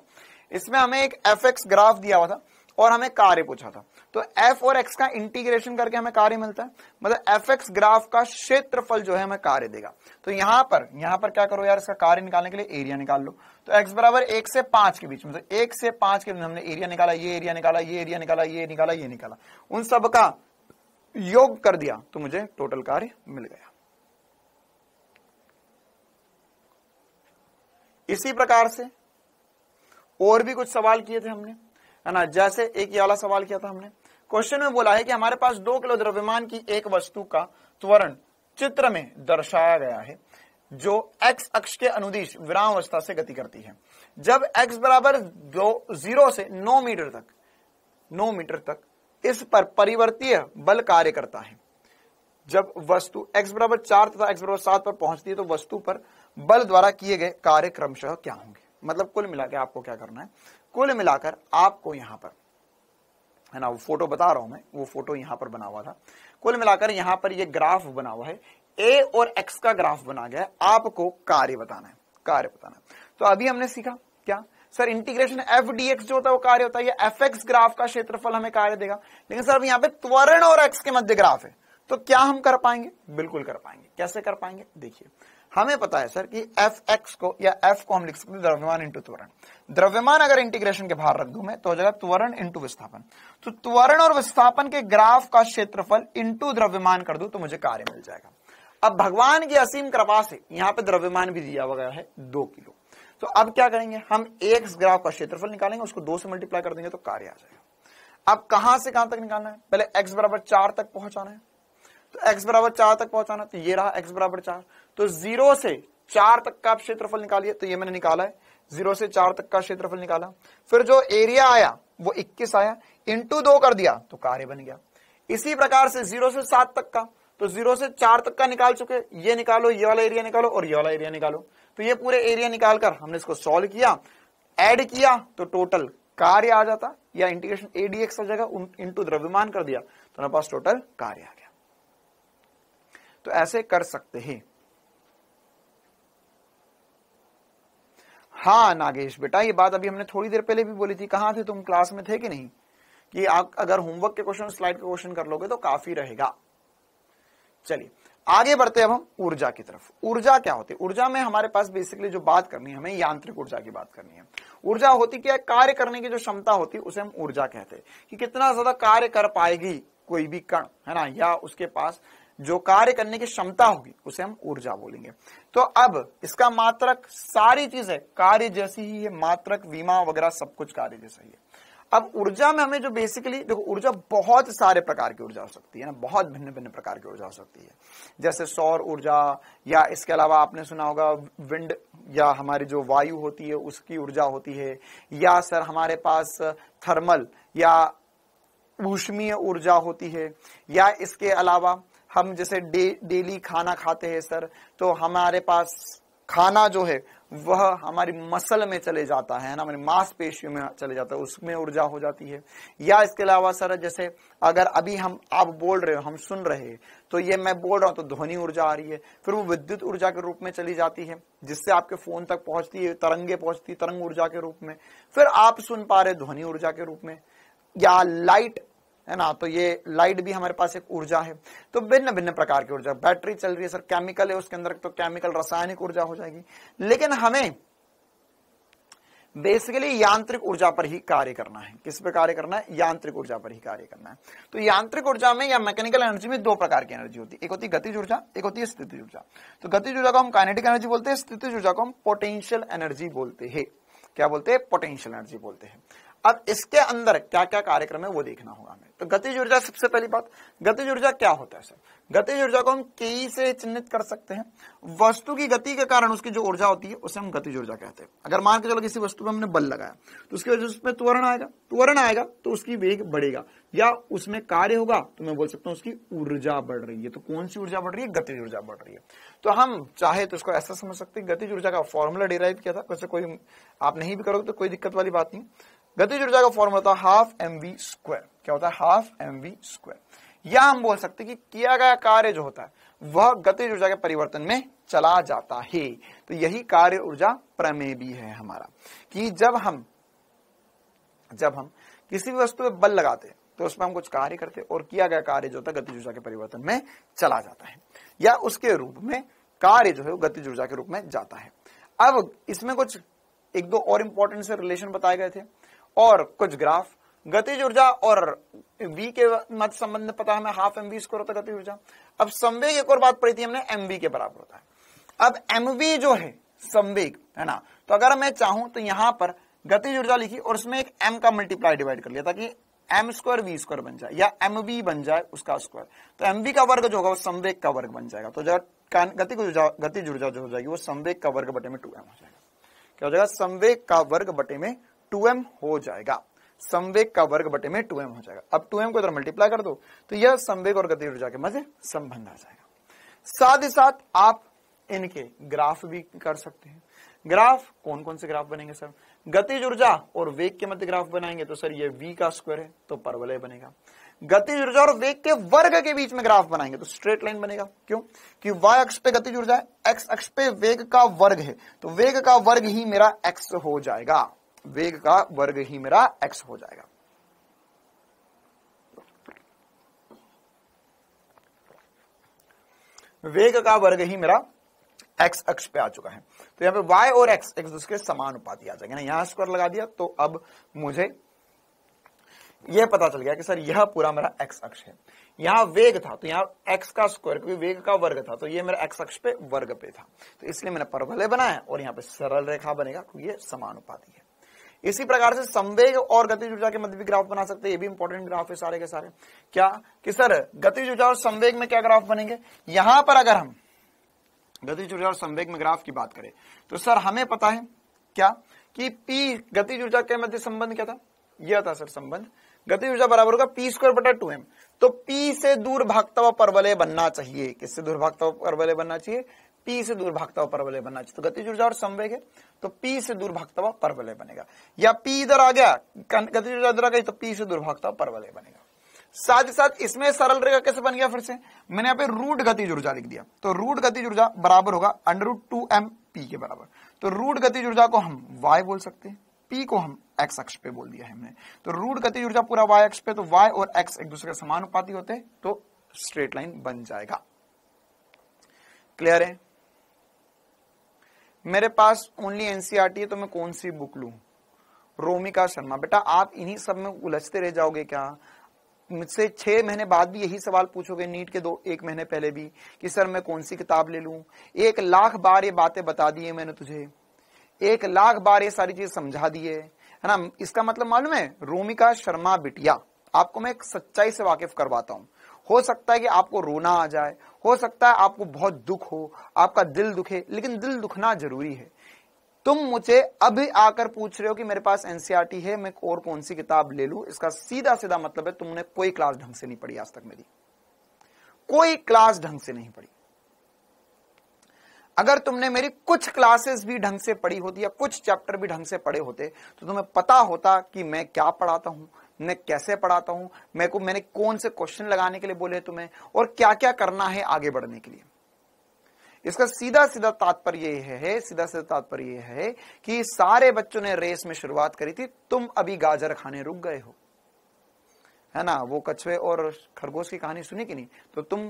[SPEAKER 1] इसमें हमें एक fx ग्राफ दिया हुआ था और हमें कार्य पूछा था, तो f और x का इंटीग्रेशन करके हमें कार्य मिलता है, मतलब fx ग्राफ का क्षेत्रफल जो है हमें कार्य देगा। तो यहां पर क्या करो यार, इसका कार्य निकालने के लिए एरिया निकाल लो। तो x बराबर 1 से 5 के बीच में, तो 1 से 5 के बीच में हमने एरिया निकाला, ये एरिया निकाला, ये एरिया निकाला, ये निकाला, ये निकाला, उन सब का योग कर दिया तो मुझे टोटल कार्य मिल गया। इसी प्रकार से और भी कुछ सवाल किए थे हमने, है ना। जैसे एक ये वाला सवाल किया था हमने, क्वेश्चन में बोला है कि हमारे पास 2 किलो द्रव्यमान की एक वस्तु का त्वरण चित्र में दर्शाया गया है जो x अक्ष के अनुदिश विराम अवस्था से गति करती है। जब x बराबर 0 से 9 मीटर तक इस पर परिवर्तीय बल कार्य करता है। जब वस्तु x बराबर 4 तथा x बराबर 7 पर पहुंचती है तो वस्तु पर बल द्वारा किए गए कार्य क्रमशः क्या होंगे। मतलब कुल मिलाकर आपको क्या करना है, कुल मिलाकर आपको यहां पर, है ना, वो फोटो बता रहा हूं मैं, वो फोटो यहां पर बना हुआ था। कुल मिलाकर यहां पर ये ग्राफ बना हुआ है, a और x का ग्राफ बना गया है, आपको कार्य बताना है, तो अभी हमने सीखा क्या sir, integration F D x जो होता है वो कार्य होता है, ये एफ एक्स ग्राफ का क्षेत्रफल हमें कार्य देगा। लेकिन सर अब यहाँ पे त्वरण और एक्स के मध्य ग्राफ है, तो क्या हम कर पाएंगे, बिल्कुल कर पाएंगे। कैसे कर पाएंगे, देखिए हमें पता है सर कि एफ एक्स को या एफ को हम लिख सकते हैं द्रव्यमान इंटू त्वरण। द्रव्यमान अगर इंटीग्रेशन के बाहर रख दूं मैं तो हो जाएगा त्वरण इंटू विस्थापन। तो त्वरण और विस्थापन के ग्राफ का क्षेत्रफल इंटू द्रव्यमान कर दूं तो मुझे कार्य मिल जाएगा। अब भगवान की असीम कृपा से यहां पे द्रव्यमान भी दिया गया है 2 किलो। तो अब क्या करेंगे, हम एक्स ग्राफ का क्षेत्रफल निकालेंगे, उसको 2 से मल्टीप्लाई कर देंगे तो कार्य आ जाएगा। अब कहां से कहां तक निकालना है, पहले x बराबर 4 तक पहुंचाना है। तो x बराबर 4 तक पहुंचाना, तो ये रहा x बराबर 4। तो 0 से 4 तक का क्षेत्रफल निकालिए, तो ये मैंने निकाला है, 0 से 4 तक का क्षेत्रफल निकाला। फिर जो एरिया आया वो 21 आया, इंटू 2 कर दिया तो कार्य बन गया। इसी प्रकार से 0 से 7 तक का, तो 0 से 4 तक का निकाल चुके, ये निकालो, ये वाला एरिया निकालो और ये वाला एरिया निकालो। तो ये पूरे एरिया निकालकर हमने इसको सॉल्व किया, ऐड किया तो टोटल कार्य आ जाता, या इंटीग्रेशन ए डी एक्स हो जाएगा, इंटू द्रव्यमान कर दिया तो हमारे पास टोटल कार्य आ गया। तो ऐसे कर सकते हैं। हाँ नागेश बेटा, ये बात अभी हमने थोड़ी देर पहले भी बोली थी, कहां थे तुम, क्लास में थे कि नहीं, कि आप अगर होमवर्क के क्वेश्चन स्लाइड के क्वेश्चन कर लोगे तो काफी रहेगा। चलिए आगे बढ़ते हैं अब हम ऊर्जा की तरफ। ऊर्जा क्या होती है, ऊर्जा में हमारे पास बेसिकली जो बात करनी है, हमें यांत्रिक ऊर्जा की बात करनी है। ऊर्जा होती क्या है, कार्य करने की जो क्षमता होती है उसे हम ऊर्जा कहते हैं, कि कितना ज्यादा कार्य कर पाएगी कोई भी कण, है ना, या उसके पास जो कार्य करने की क्षमता होगी उसे हम ऊर्जा बोलेंगे। तो अब इसका मात्रक सारी चीजें कार्य जैसी ही है, मात्रक विमा वगैरह सब कुछ कार्य जैसा ही है। अब ऊर्जा में हमें जो बेसिकली देखो, ऊर्जा बहुत सारे प्रकार की ऊर्जा हो सकती है ना, बहुत भिन्न भिन्न प्रकार की ऊर्जा हो सकती है, जैसे सौर ऊर्जा, या इसके अलावा आपने सुना होगा विंड, या हमारी जो वायु होती है उसकी ऊर्जा होती है, या सर हमारे पास थर्मल या ऊष्मीय ऊर्जा होती है, या इसके अलावा हम जैसे डेली खाना खाते हैं सर, तो हमारे पास खाना जो है वह हमारी मसल में चले जाता है ना, हमारी मांसपेशियों में चले जाता है, उसमें ऊर्जा हो जाती है। या इसके अलावा सर जैसे अगर अभी हम आप बोल रहे हो, हम सुन रहे हैं, तो ये मैं बोल रहा हूं तो ध्वनि ऊर्जा आ रही है, फिर वो विद्युत ऊर्जा के रूप में चली जाती है, जिससे आपके फोन तक पहुंचती है, तरंगे पहुंचती है तरंग ऊर्जा के रूप में, फिर आप सुन पा रहे ध्वनि ऊर्जा के रूप में। या लाइट है ना, तो ये लाइट भी हमारे पास एक ऊर्जा है। तो भिन्न भिन्न प्रकार की ऊर्जा, बैटरी चल रही है सर, केमिकल है उसके अंदर, तो केमिकल रासायनिक ऊर्जा हो जाएगी। लेकिन हमें बेसिकली यांत्रिक ऊर्जा पर ही कार्य करना है। किस पे कार्य करना है, यांत्रिक ऊर्जा पर ही कार्य करना है। तो यांत्रिक ऊर्जा में या मैकेनिकल एनर्जी में 2 प्रकार की एनर्जी होती है, एक होती है गतिज ऊर्जा, एक होती है स्थितिज ऊर्जा। तो गतिज ऊर्जा को हम काइनेटिक एनर्जी बोलते हैं, स्थितिज ऊर्जा को हम पोटेंशियल एनर्जी बोलते हैं। क्या बोलते हैं, पोटेंशियल एनर्जी बोलते हैं। अब इसके अंदर क्या क्या कार्यक्रम है वो देखना होगा हमें। तो गतिज ऊर्जा, सबसे पहली बात, गतिज ऊर्जा क्या होता है सर, गतिज ऊर्जा को हम कई से चिन्हित कर सकते हैं। वस्तु की गति के कारण उसकी जो ऊर्जा होती है उसे हम गतिज ऊर्जा कहते हैं। अगर मान के चलो किसी वस्तु पे हमने बल लगाया तो उसकी वजह से उसमें त्वरण आएगा तो उसकी वेग बढ़ेगा, या उसमें कार्य होगा तो मैं बोल सकता हूं उसकी ऊर्जा बढ़ रही है। तो कौन सी ऊर्जा बढ़ रही है, गतिज ऊर्जा बढ़ रही है। तो हम चाहे तो इसको ऐसा समझ सकते हैं, गतिज ऊर्जा का फॉर्मूला डिराइव किया था, वैसे कोई आप नहीं भी करोगे तो कोई दिक्कत वाली बात नहीं। गतिज ऊर्जा का फॉर्मूला होता है हाफ mv²। क्या होता है, हाफ mv²। या हम बोल सकते हैं कि किया गया कार्य जो होता है वह गतिज ऊर्जा के परिवर्तन में चला जाता है। तो यही कार्य ऊर्जा प्रमेय भी है हमारा, कि जब हम किसी भी वस्तु पे बल लगाते हैं तो उसमें हम कुछ कार्य करते हैं, और किया गया कार्य जो होता है गतिज ऊर्जा के परिवर्तन में चला जाता है, या उसके रूप में कार्य जो है वो गतिज ऊर्जा के रूप में जाता है। अब इसमें कुछ 1-2 और इंपॉर्टेंट से रिलेशन बताए गए थे, और कुछ ग्राफ। गतिज ऊर्जा और v के मध्य संबंध पता है हमें, हाफ mv² होता है गतिज ऊर्जा। अब संवेग एक और बात पढ़ी थी हमने, mv के बराबर होता है। अब mv जो है संवेग, है ना, तो अगर मैं चाहूं तो यहां पर गतिज ऊर्जा लिखी और उसमें एक m का मल्टीप्लाई डिवाइड कर लिया ताकि m² v² बन जाए, या mv बन जाए उसका स्क्वायर। तो mv का वर्ग जो होगा वो संवेग का वर्ग बन जाएगा। तो गतिज ऊर्जा जो हो जाएगी वो संवेग का वर्ग बटे में 2m हो जाएगा। क्या हो जाएगा, संवेग का वर्ग बटे में 2m हो जाएगा। संवेग का वर्ग बटे में 2m हो जाएगा। अब 2m को इधर मल्टीप्लाई कर दो तो यह संवेग और गतिज ऊर्जा के मध्य संबंध आ जाएगा। साथ ही साथ आप इनके ग्राफ भी कर सकते हैं। ग्राफ कौन कौन से ग्राफ बनेंगे सर, गतिज ऊर्जा और वेग के मध्य ग्राफ बनाएंगे तो सर ये v का स्क्वायर है तो परवलय बनेगा। गतिज ऊर्जा और वेग के वर्ग के बीच में ग्राफ बनाएंगे तो स्ट्रेट लाइन बनेगा। क्यों, कि y अक्ष पे गतिज ऊर्जा है, x अक्ष पे वेग का वर्ग है, तो वेग का वर्ग ही मेरा x हो जाएगा। वेग का वर्ग ही मेरा x हो जाएगा। वेग का वर्ग ही मेरा एक्स अक्ष पे आ चुका है। तो यहाँ पे y और x एक दूसरे के समानुपाती आ जाएंगे ना, यहां स्क्वायर लगा दिया तो अब मुझे यह पता चल गया कि सर यह पूरा मेरा x अक्ष है। यहां वेग था तो यहाँ x का स्क्वायर, क्योंकि वेग का वर्ग था तो ये मेरा x अक्ष पे वर्ग पे था, तो इसलिए मैंने परवलय बनाया और यहाँ पे सरल रेखा बनेगा क्योंकि ये समानुपाती है। इसी प्रकार से संवेग और गतिज ऊर्जा के मध्य भी ग्राफ बना सकते हैं, ये भी इंपॉर्टेंट ग्राफ है सारे के सारे। क्या कि सर गतिज ऊर्जा और संवेग में क्या ग्राफ बनेंगे, यहां पर अगर हम गतिज ऊर्जा और संवेग में ग्राफ की बात करें तो सर हमें पता है क्या कि P गतिज ऊर्जा के मध्य संबंध क्या था, यह था सर संबंध गतिज ऊर्जा बराबर होगा p²/2m। तो P से दूर भागता हुआ परवलय बनना चाहिए, किससे दूर भागता हुआ परवलय बनना चाहिए, P से दूर भागता हुआ परवलय बनना चाहिए। तो गतिज ऊर्जा और संवेग है तो P से दूर भागता हुआ परवलय बनेगा, या P इधर आ गया गतिज ऊर्जा इधर आ गई तो P से दूर भागता हुआ परवलय बनेगा। साथ ही साथ इसमें सरल रेखा कैसे बन गया, फिर से मैंने यहाँ पे रूट गतिज ऊर्जा लिख दिया, तो रूट गतिज ऊर्जा बराबर होगा √2m P के बराबर। तो रूट गतिज ऊर्जा को हम y बोल सकते हैं, P को हम x अक्ष पे बोल दिया है हमने। तो रूट गतिज ऊर्जा पूरा y अक्ष पे, तो y और x एक दूसरे के समानुपाती होते हैं तो स्ट्रेट लाइन बन जाएगा। क्लियर है। मेरे पास ओनली एनसीईआरटी है तो मैं कौन सी बुक लूं, रोमिका शर्मा। बेटा आप इन्हीं सब में उलझते रह जाओगे क्या, मुझसे 6 महीने बाद भी यही सवाल पूछोगे, नीट के 1 महीने पहले भी कि सर मैं कौन सी किताब ले लूं। 1 लाख बार ये बातें बता दी है मैंने तुझे, 1 लाख बार ये सारी चीज समझा दी है ना। इसका मतलब मालूम है, रोमिका शर्मा बिटिया, आपको मैं एक सच्चाई से वाकिफ करवाता हूं। हो सकता है कि आपको रोना आ जाए, हो सकता है आपको बहुत दुख हो, आपका दिल दुखे, लेकिन दिल दुखना जरूरी है। तुम मुझे अभी आकर पूछ रहे हो कि मेरे पास एनसीईआरटी है, मैं और कौन सी किताब ले लूं, इसका सीधा सीधा मतलब है तुमने कोई क्लास ढंग से नहीं पढ़ी आज तक मेरी, कोई क्लास ढंग से नहीं पढ़ी। अगर तुमने मेरी कुछ क्लासेस भी ढंग से पढ़ी होती या कुछ चैप्टर भी ढंग से पढ़े होते तो तुम्हें पता होता कि मैं क्या पढ़ाता हूं, मैं कैसे पढ़ाता हूं, मैंने कौन से क्वेश्चन लगाने के लिए बोले तुम्हें और क्या क्या करना है आगे बढ़ने के लिए। इसका सीधा सीधा तात्पर्य यह है कि सारे बच्चों ने रेस में शुरुआत करी थी, तुम अभी गाजर खाने रुक गए हो, है ना। वो कछुए और खरगोश की कहानी सुनी कि नहीं, तो तुम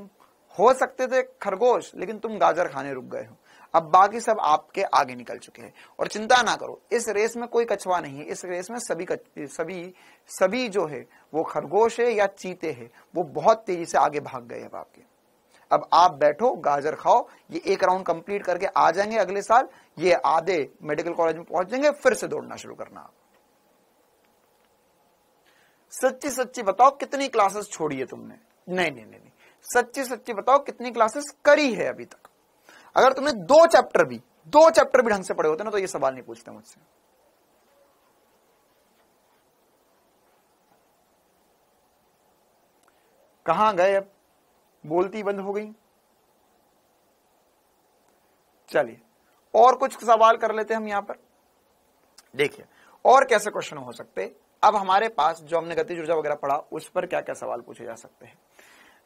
[SPEAKER 1] हो सकते थे खरगोश लेकिन तुम गाजर खाने रुक गए हो। अब बाकी सब आपके आगे निकल चुके हैं और चिंता ना करो, इस रेस में कोई कछुआ नहीं है, इस रेस में सभी जो है वो खरगोश है या चीते हैं, वो बहुत तेजी से आगे भाग गए अब आपके। अब आप बैठो, गाजर खाओ, ये 1 राउंड कंप्लीट करके आ जाएंगे अगले साल, ये आधे मेडिकल कॉलेज में पहुंच जाएंगे, फिर से दौड़ना शुरू करना। आप सच्ची सच्ची बताओ कितनी क्लासेस छोड़ी है तुमने, नहीं, सच्ची बताओ कितनी क्लासेस करी है अभी तक। अगर तुमने 2 चैप्टर भी ढंग से पढ़े होते ना तो ये सवाल नहीं पूछते मुझसे। कहां गए, अब बोलती बंद हो गई। चलिए और कुछ सवाल कर लेते हैं हम यहां पर। देखिए और कैसे क्वेश्चन हो सकते, अब हमारे पास जो हमने गतिज ऊर्जा वगैरह पढ़ा उस पर क्या क्या सवाल पूछे जा सकते हैं,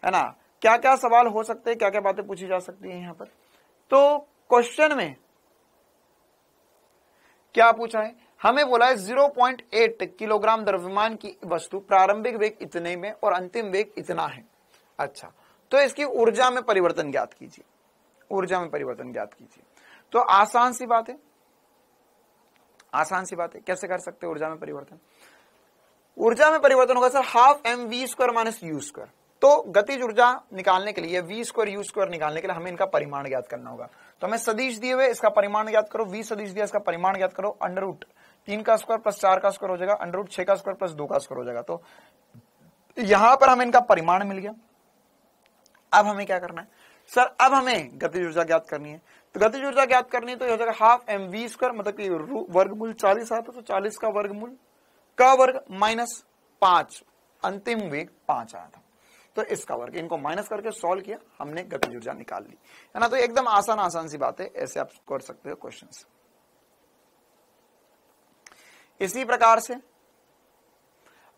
[SPEAKER 1] है ना। क्या क्या सवाल हो सकते हैं, क्या क्या बातें पूछी जा सकती हैं यहां पर। तो क्वेश्चन में क्या पूछा है, हमें बोला है 0.8 किलोग्राम द्रव्यमान की वस्तु प्रारंभिक वेग इतने में और अंतिम वेग इतना है। अच्छा, तो इसकी ऊर्जा में परिवर्तन ज्ञात कीजिए, ऊर्जा में परिवर्तन ज्ञात कीजिए। तो आसान सी बात है, कैसे कर सकते हैं ऊर्जा में परिवर्तन। ऊर्जा में परिवर्तन होगा सर ½ mv² - u²। तो गतिज ऊर्जा निकालने के लिए v² u² निकालने के लिए हमें इनका परिमाण ज्ञात करना होगा। तो हमें सदिश दिए हुए, इसका परिमाण ज्ञात करो, v सदिश दिया, इसका परिमाण ज्ञात करो, √3 का स्क्वायर + 4 का स्क्वायर हो जाएगा, √6 का स्क्वायर + 2 का स्क्वायर हो जाएगा। तो यहां पर हमें इनका परिमाण मिल गया। अब हमें क्या करना है सर, अब हमें गतिज ऊर्जा ज्ञात करनी है। तो गतिज ऊर्जा ज्ञात करनी है तो यह हो जाएगा ½ mv², मतलब कि वर्गमूल 40 आता, तो 40 का वर्गमूल का वर्ग -5, अंतिम वेग 5 आया था, तो इसका वर्ग। इनको माइनस करके सॉल्व किया हमने, गतिज ऊर्जा निकाल ली, है ना। तो एकदम आसान सी बात है, ऐसे आप कर सकते हो क्वेश्चंस। इसी प्रकार से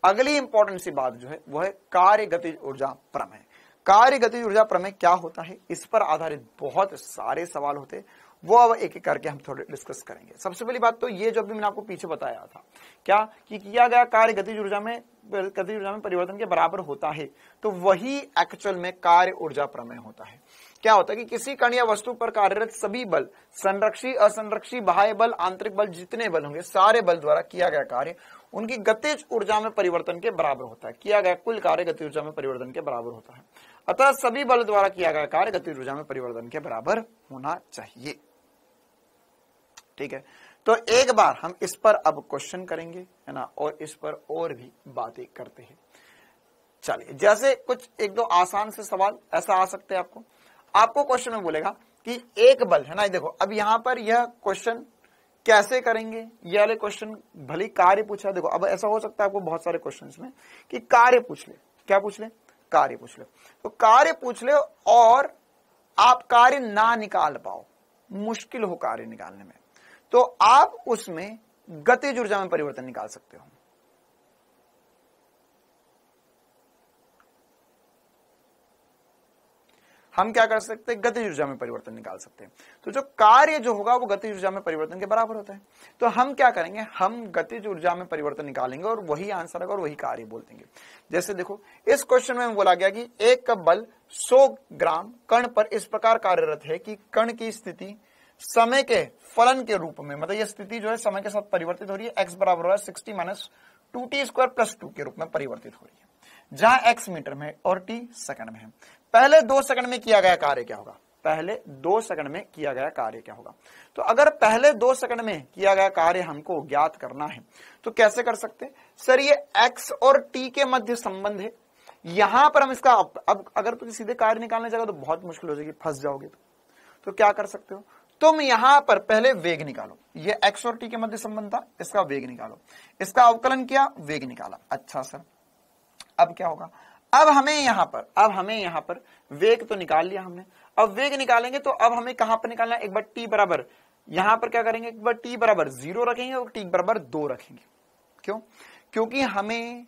[SPEAKER 1] अगली इंपॉर्टेंट सी बात जो है वो है कार्य गतिज ऊर्जा प्रमेय। कार्य गतिज ऊर्जा प्रमेय क्या होता है, इस पर आधारित बहुत सारे सवाल होते हैं, वो अब एक एक करके हम थोड़े डिस्कस करेंगे। सबसे पहली बात तो ये जो अभी मैंने आपको पीछे बताया था, क्या कि किया गया कार्य गतिज ऊर्जा में परिवर्तन के बराबर होता है, तो वही एक्चुअल में कार्य ऊर्जा प्रमेय होता है। क्या होता है कि किसी कण या वस्तु पर कार्यरत सभी बल, संरक्षी, असंरक्षी, बाह्य बल, आंतरिक बल, जितने बल होंगे सारे बल द्वारा किया गया कार्य उनकी गतिज ऊर्जा में परिवर्तन के बराबर होता है। किया गया कुल कार्य गतिज ऊर्जा में परिवर्तन के बराबर होता है। अतः सभी बल द्वारा किया गया कार्य गतिज ऊर्जा में परिवर्तन के बराबर होना चाहिए। ठीक है, तो एक बार हम इस पर अब क्वेश्चन करेंगे, है ना, और इस पर और भी बातें करते हैं। चलिए, जैसे कुछ एक दो आसान से सवाल ऐसा आ सकते हैं आपको क्वेश्चन में बोलेगा कि एक बल, है ना, देखो अब यहां पर यह क्वेश्चन कैसे करेंगे, ये वाले क्वेश्चन भले कार्य पूछा, देखो अब ऐसा हो सकता है आपको बहुत सारे क्वेश्चन में कि कार्य पूछ ले, क्या पूछ ले, कार्य पूछ ले, तो कार्य पूछ ले और आप कार्य ना निकाल पाओ, मुश्किल हो कार्य निकालने में, तो आप उसमें गतिज ऊर्जा में परिवर्तन निकाल सकते हो। हम क्या कर सकते हैं, गतिज ऊर्जा में परिवर्तन निकाल सकते हैं। तो जो कार्य जो होगा वो गतिज ऊर्जा में परिवर्तन के बराबर होता है। तो हम क्या करेंगे, हम गतिज ऊर्जा में परिवर्तन निकालेंगे और वही आंसर होगा और वही कार्य बोल देंगे। जैसे देखो इस क्वेश्चन में बोला गया कि एक का बल 100 ग्राम कण पर इस प्रकार कार्यरत है कि कण की स्थिति समय के फलन के रूप में, मतलब यह स्थिति जो है समय के साथ परिवर्तित हो रही है, x बराबर है 60 माइनस 2t स्क्वायर प्लस 2 के रूप में परिवर्तित हो रही है, जहां x मीटर में और t सेकंड में है। पहले 2 सेकंड में किया गया कार्य क्या होगा, पहले 2 सेकंड में किया गया कार्य क्या होगा। तो अगर पहले 2 सेकंड में किया गया कार्य हमको ज्ञात करना है तो कैसे कर सकते हैं सर, ये x और t के मध्य संबंध है, यहां पर हम इसका अब अगर तुम सीधे कार्य निकालने जाओगे तो बहुत मुश्किल हो जाएगी, फंस जाओगे। तो क्या कर सकते हो, तुम यहां पर पहले वेग निकालो, ये x और t के मध्य संबंध था, इसका वेग निकालो, इसका अवकलन किया, वेग निकाला। अच्छा सर, अब क्या होगा, अब हमें यहां पर वेग तो निकाल लिया हमने, अब वेग निकालेंगे तो अब हमें कहां पर निकालना है, एक बार t बराबर, यहां पर क्या करेंगे, एक बार t बराबर 0 रखेंगे और t बराबर 2 रखेंगे। क्यों, क्योंकि हमें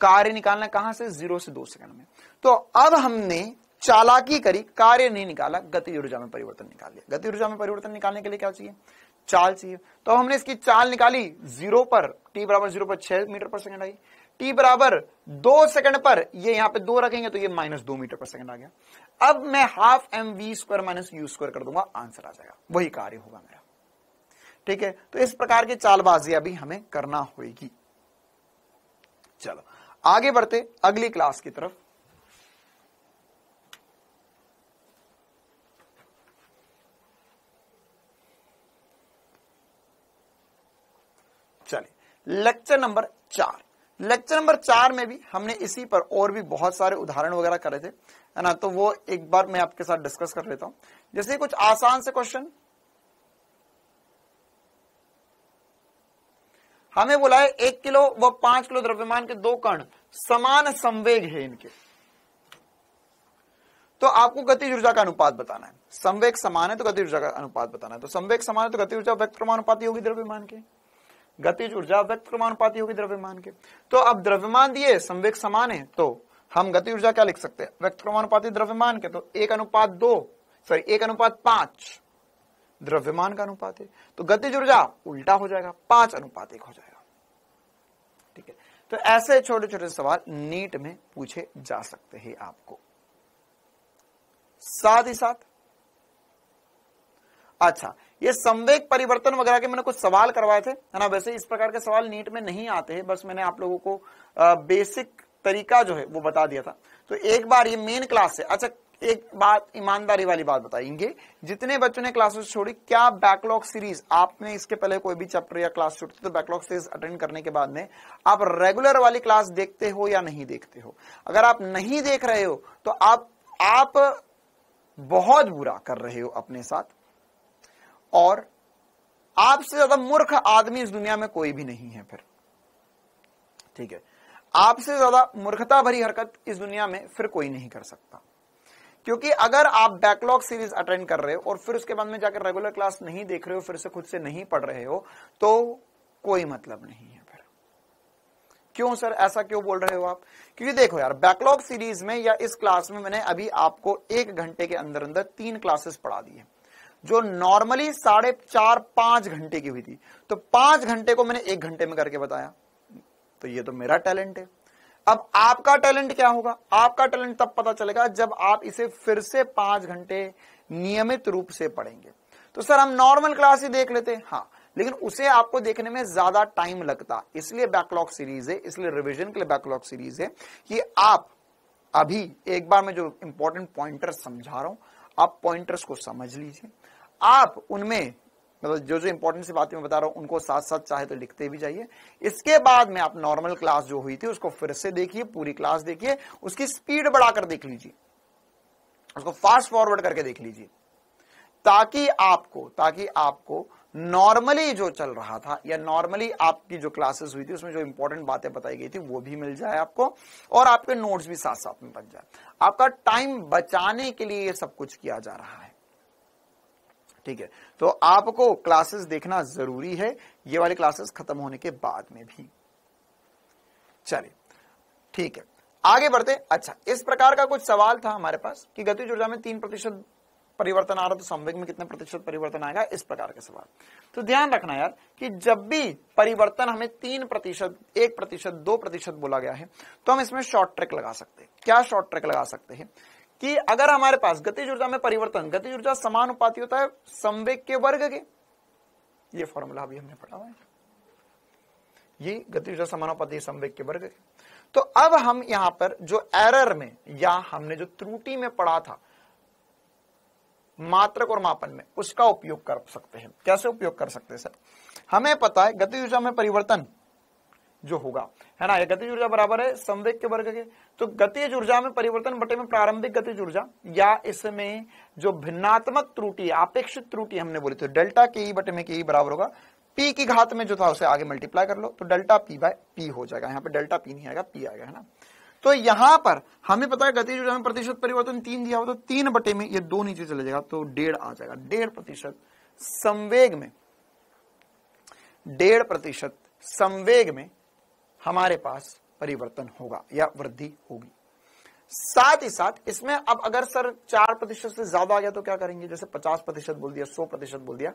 [SPEAKER 1] कार्य निकालना कहां से, 0 से 2 सेकंड में। तो अब हमने चालाकी करी, कार्य नहीं निकाला, गतिज ऊर्जा में परिवर्तन निकाल लिया। गतिज ऊर्जा में परिवर्तन निकालने के लिए क्या चाहिए, चाल चाहिए। तो हमने इसकी चाल निकाली 0 पर, t बराबर 0 पर 6 मीटर पर सेकंड आई, t बराबर 2 सेकंड पर ये यहां पे 2 रखेंगे तो ये -2 मीटर पर सेकंड आ गया। अब मैं half mv square minus u square कर दूंगा, आंसर आ जाएगा, वही कार्य होगा मेरा। ठीक है, तो इस प्रकार की चालबाजी अभी हमें करना होगी। चलो आगे बढ़ते अगली क्लास की तरफ। चलिए लेक्चर नंबर 4, लेक्चर नंबर 4 में भी हमने इसी पर और भी बहुत सारे उदाहरण वगैरह करे थे, है ना, तो वो एक बार मैं आपके साथ डिस्कस कर लेता हूं। जैसे कुछ आसान से क्वेश्चन, हमें बोला है 1 किलो व 5 किलो द्रव्यमान के 2 कण समान संवेग है इनके, तो आपको गतिज ऊर्जा का अनुपात बताना है। संवेग समान है तो गतिज ऊर्जा का अनुपात बताना है। तो संवेग समान है तो गतिज ऊर्जा व्यक्त क्रमानुपाती होगी द्रव्यमान के, गतिज ऊर्जा व्यक्त क्रमानुपाती होगी द्रव्यमान के। तो अब द्रव्यमान दिए, संवेग समान है, तो हम गतिज ऊर्जा क्या लिख सकते हैं, व्यक्त क्रमानुपाती द्रव्यमान के, तो 1:5 द्रव्यमान का अनुपात है, तो गतिज ऊर्जा उल्टा हो जाएगा, 5:1 हो जाएगा। ठीक है, तो ऐसे छोटे छोटे सवाल नीट में पूछे जा सकते हैं आपको। साथ ही साथ अच्छा, ये संवेग परिवर्तन वगैरह के मैंने कुछ सवाल करवाए थे, है ना, वैसे इस प्रकार के सवाल नीट में नहीं आते हैं, बस मैंने आप लोगों को बेसिक तरीका जो है वो बता दिया था। तो एक बार ये मेन क्लास है। अच्छा, एक बात ईमानदारी वाली बात बताएंगे, जितने बच्चों ने क्लासेस छोड़ी, क्या बैकलॉग सीरीज आपने इसके पहले कोई भी चैप्टर या क्लास छोड़ी तो बैकलॉग सीरीज अटेंड करने के बाद में आप रेगुलर वाली क्लास देखते हो या नहीं देखते हो? अगर आप नहीं देख रहे हो तो आप बहुत बुरा कर रहे हो अपने साथ, और आपसे ज्यादा मूर्ख आदमी इस दुनिया में कोई भी नहीं है फिर। ठीक है, आपसे ज्यादा मूर्खता भरी हरकत इस दुनिया में फिर कोई नहीं कर सकता, क्योंकि अगर आप बैकलॉग सीरीज अटेंड कर रहे हो और फिर उसके बाद में जाकर रेगुलर क्लास नहीं देख रहे हो, फिर से खुद से नहीं पढ़ रहे हो, तो कोई मतलब नहीं है फिर। क्यों सर, ऐसा क्यों बोल रहे हो आप? क्योंकि देखो यार, बैकलॉग सीरीज में या इस क्लास में मैंने अभी आपको 1 घंटे के अंदर अंदर 3 क्लासेस पढ़ा दी है। जो नॉर्मली 4.5-5 घंटे की हुई थी, तो 5 घंटे को मैंने 1 घंटे में करके बताया। तो ये तो मेरा टैलेंट है। अब आपका टैलेंट क्या होगा? आपका टैलेंट तब पता चलेगा जब आप इसे फिर से 5 घंटे नियमित रूप से पढ़ेंगे। तो सर हम नॉर्मल क्लास ही देख लेते, हाँ, लेकिन उसे आपको देखने में ज्यादा टाइम लगता, इसलिए बैकलॉग सीरीज है, इसलिए रिवीजन के लिए बैकलॉग सीरीज है कि आप अभी एक बार मैं जो इंपॉर्टेंट पॉइंटर्स समझा रहा हूं, आप पॉइंटर्स को समझ लीजिए, आप उनमें मतलब जो जो इंपॉर्टेंट सी बातें मैं बता रहा हूं उनको साथ साथ चाहे तो लिखते भी जाइए। इसके बाद में आप नॉर्मल क्लास जो हुई थी उसको फिर से देखिए, पूरी क्लास देखिए, उसकी स्पीड बढ़ाकर देख लीजिए, उसको फास्ट फॉरवर्ड करके देख लीजिए, ताकि आपको नॉर्मली जो चल रहा था या नॉर्मली आपकी जो क्लासेस हुई थी उसमें जो इंपॉर्टेंट बातें बताई गई थी वो भी मिल जाए आपको, और आपके नोट्स भी साथ साथ में बन जाए। आपका टाइम बचाने के लिए ये सब कुछ किया जा रहा है, ठीक है। तो आपको क्लासेस देखना जरूरी है, ये वाली क्लासेस खत्म होने के बाद में भी। चलिए ठीक है, आगे बढ़ते। अच्छा, इस प्रकार का कुछ सवाल था हमारे पास कि गतिज ऊर्जा में 3% परिवर्तन आ रहा, तो संवेग में कितने प्रतिशत परिवर्तन आएगा, इस प्रकार के सवाल। तो ध्यान रखना यार कि जब भी परिवर्तन हमें 3%, 1%, 2% बोला गया है, तो हम इसमें शॉर्ट ट्रिक लगा सकते हैं। क्या शॉर्ट ट्रिक लगा सकते हैं कि अगर हमारे पास गतिज ऊर्जा में परिवर्तन, गतिज ऊर्जा समानुपाती होता है संवेग के वर्ग के, ये फॉर्मूला अभी हमने पढ़ा हुआ है, ये गतिज ऊर्जा समानुपाती संवेग के वर्ग के। तो अब हम यहां पर जो एरर में या हमने जो त्रुटि में पढ़ा था मात्रक और मापन में, उसका उपयोग कर सकते हैं। कैसे उपयोग कर सकते हैं सर? हमें पता है गतिज ऊर्जा में परिवर्तन जो होगा, है ना, ये गतिज ऊर्जा बराबर है संवेग के वर्ग के। तो गतिज ऊर्जा में परिवर्तन बटे में प्रारंभिक गतिज ऊर्जा, या इसमें जो भिन्नात्मक त्रुटि, अपेक्षित त्रुटि हमने बोली थी, डेल्टा के ई बटे में के ई बराबर होगा पी की घात में जो था उसे आगे मल्टीप्लाई कर लो, तो डेल्टा पी बाय पी हो जाएगा। यहाँ पे डेल्टा पी नहीं आएगा, पी आएगा, है ना। तो यहां पर हमें पता है गतिज ऊर्जा में प्रतिशत परिवर्तन 3 दिया हो, तो 3 बटे में ये 2 नीचे चले जाएगा, तो 1.5 आ जाएगा। 1.5% संवेग में, 1.5% संवेग में हमारे पास परिवर्तन होगा या वृद्धि होगी। साथ ही साथ इसमें अब अगर सर 4% से ज्यादा आ गया तो क्या करेंगे? जैसे 50% बोल दिया, 100% बोल दिया,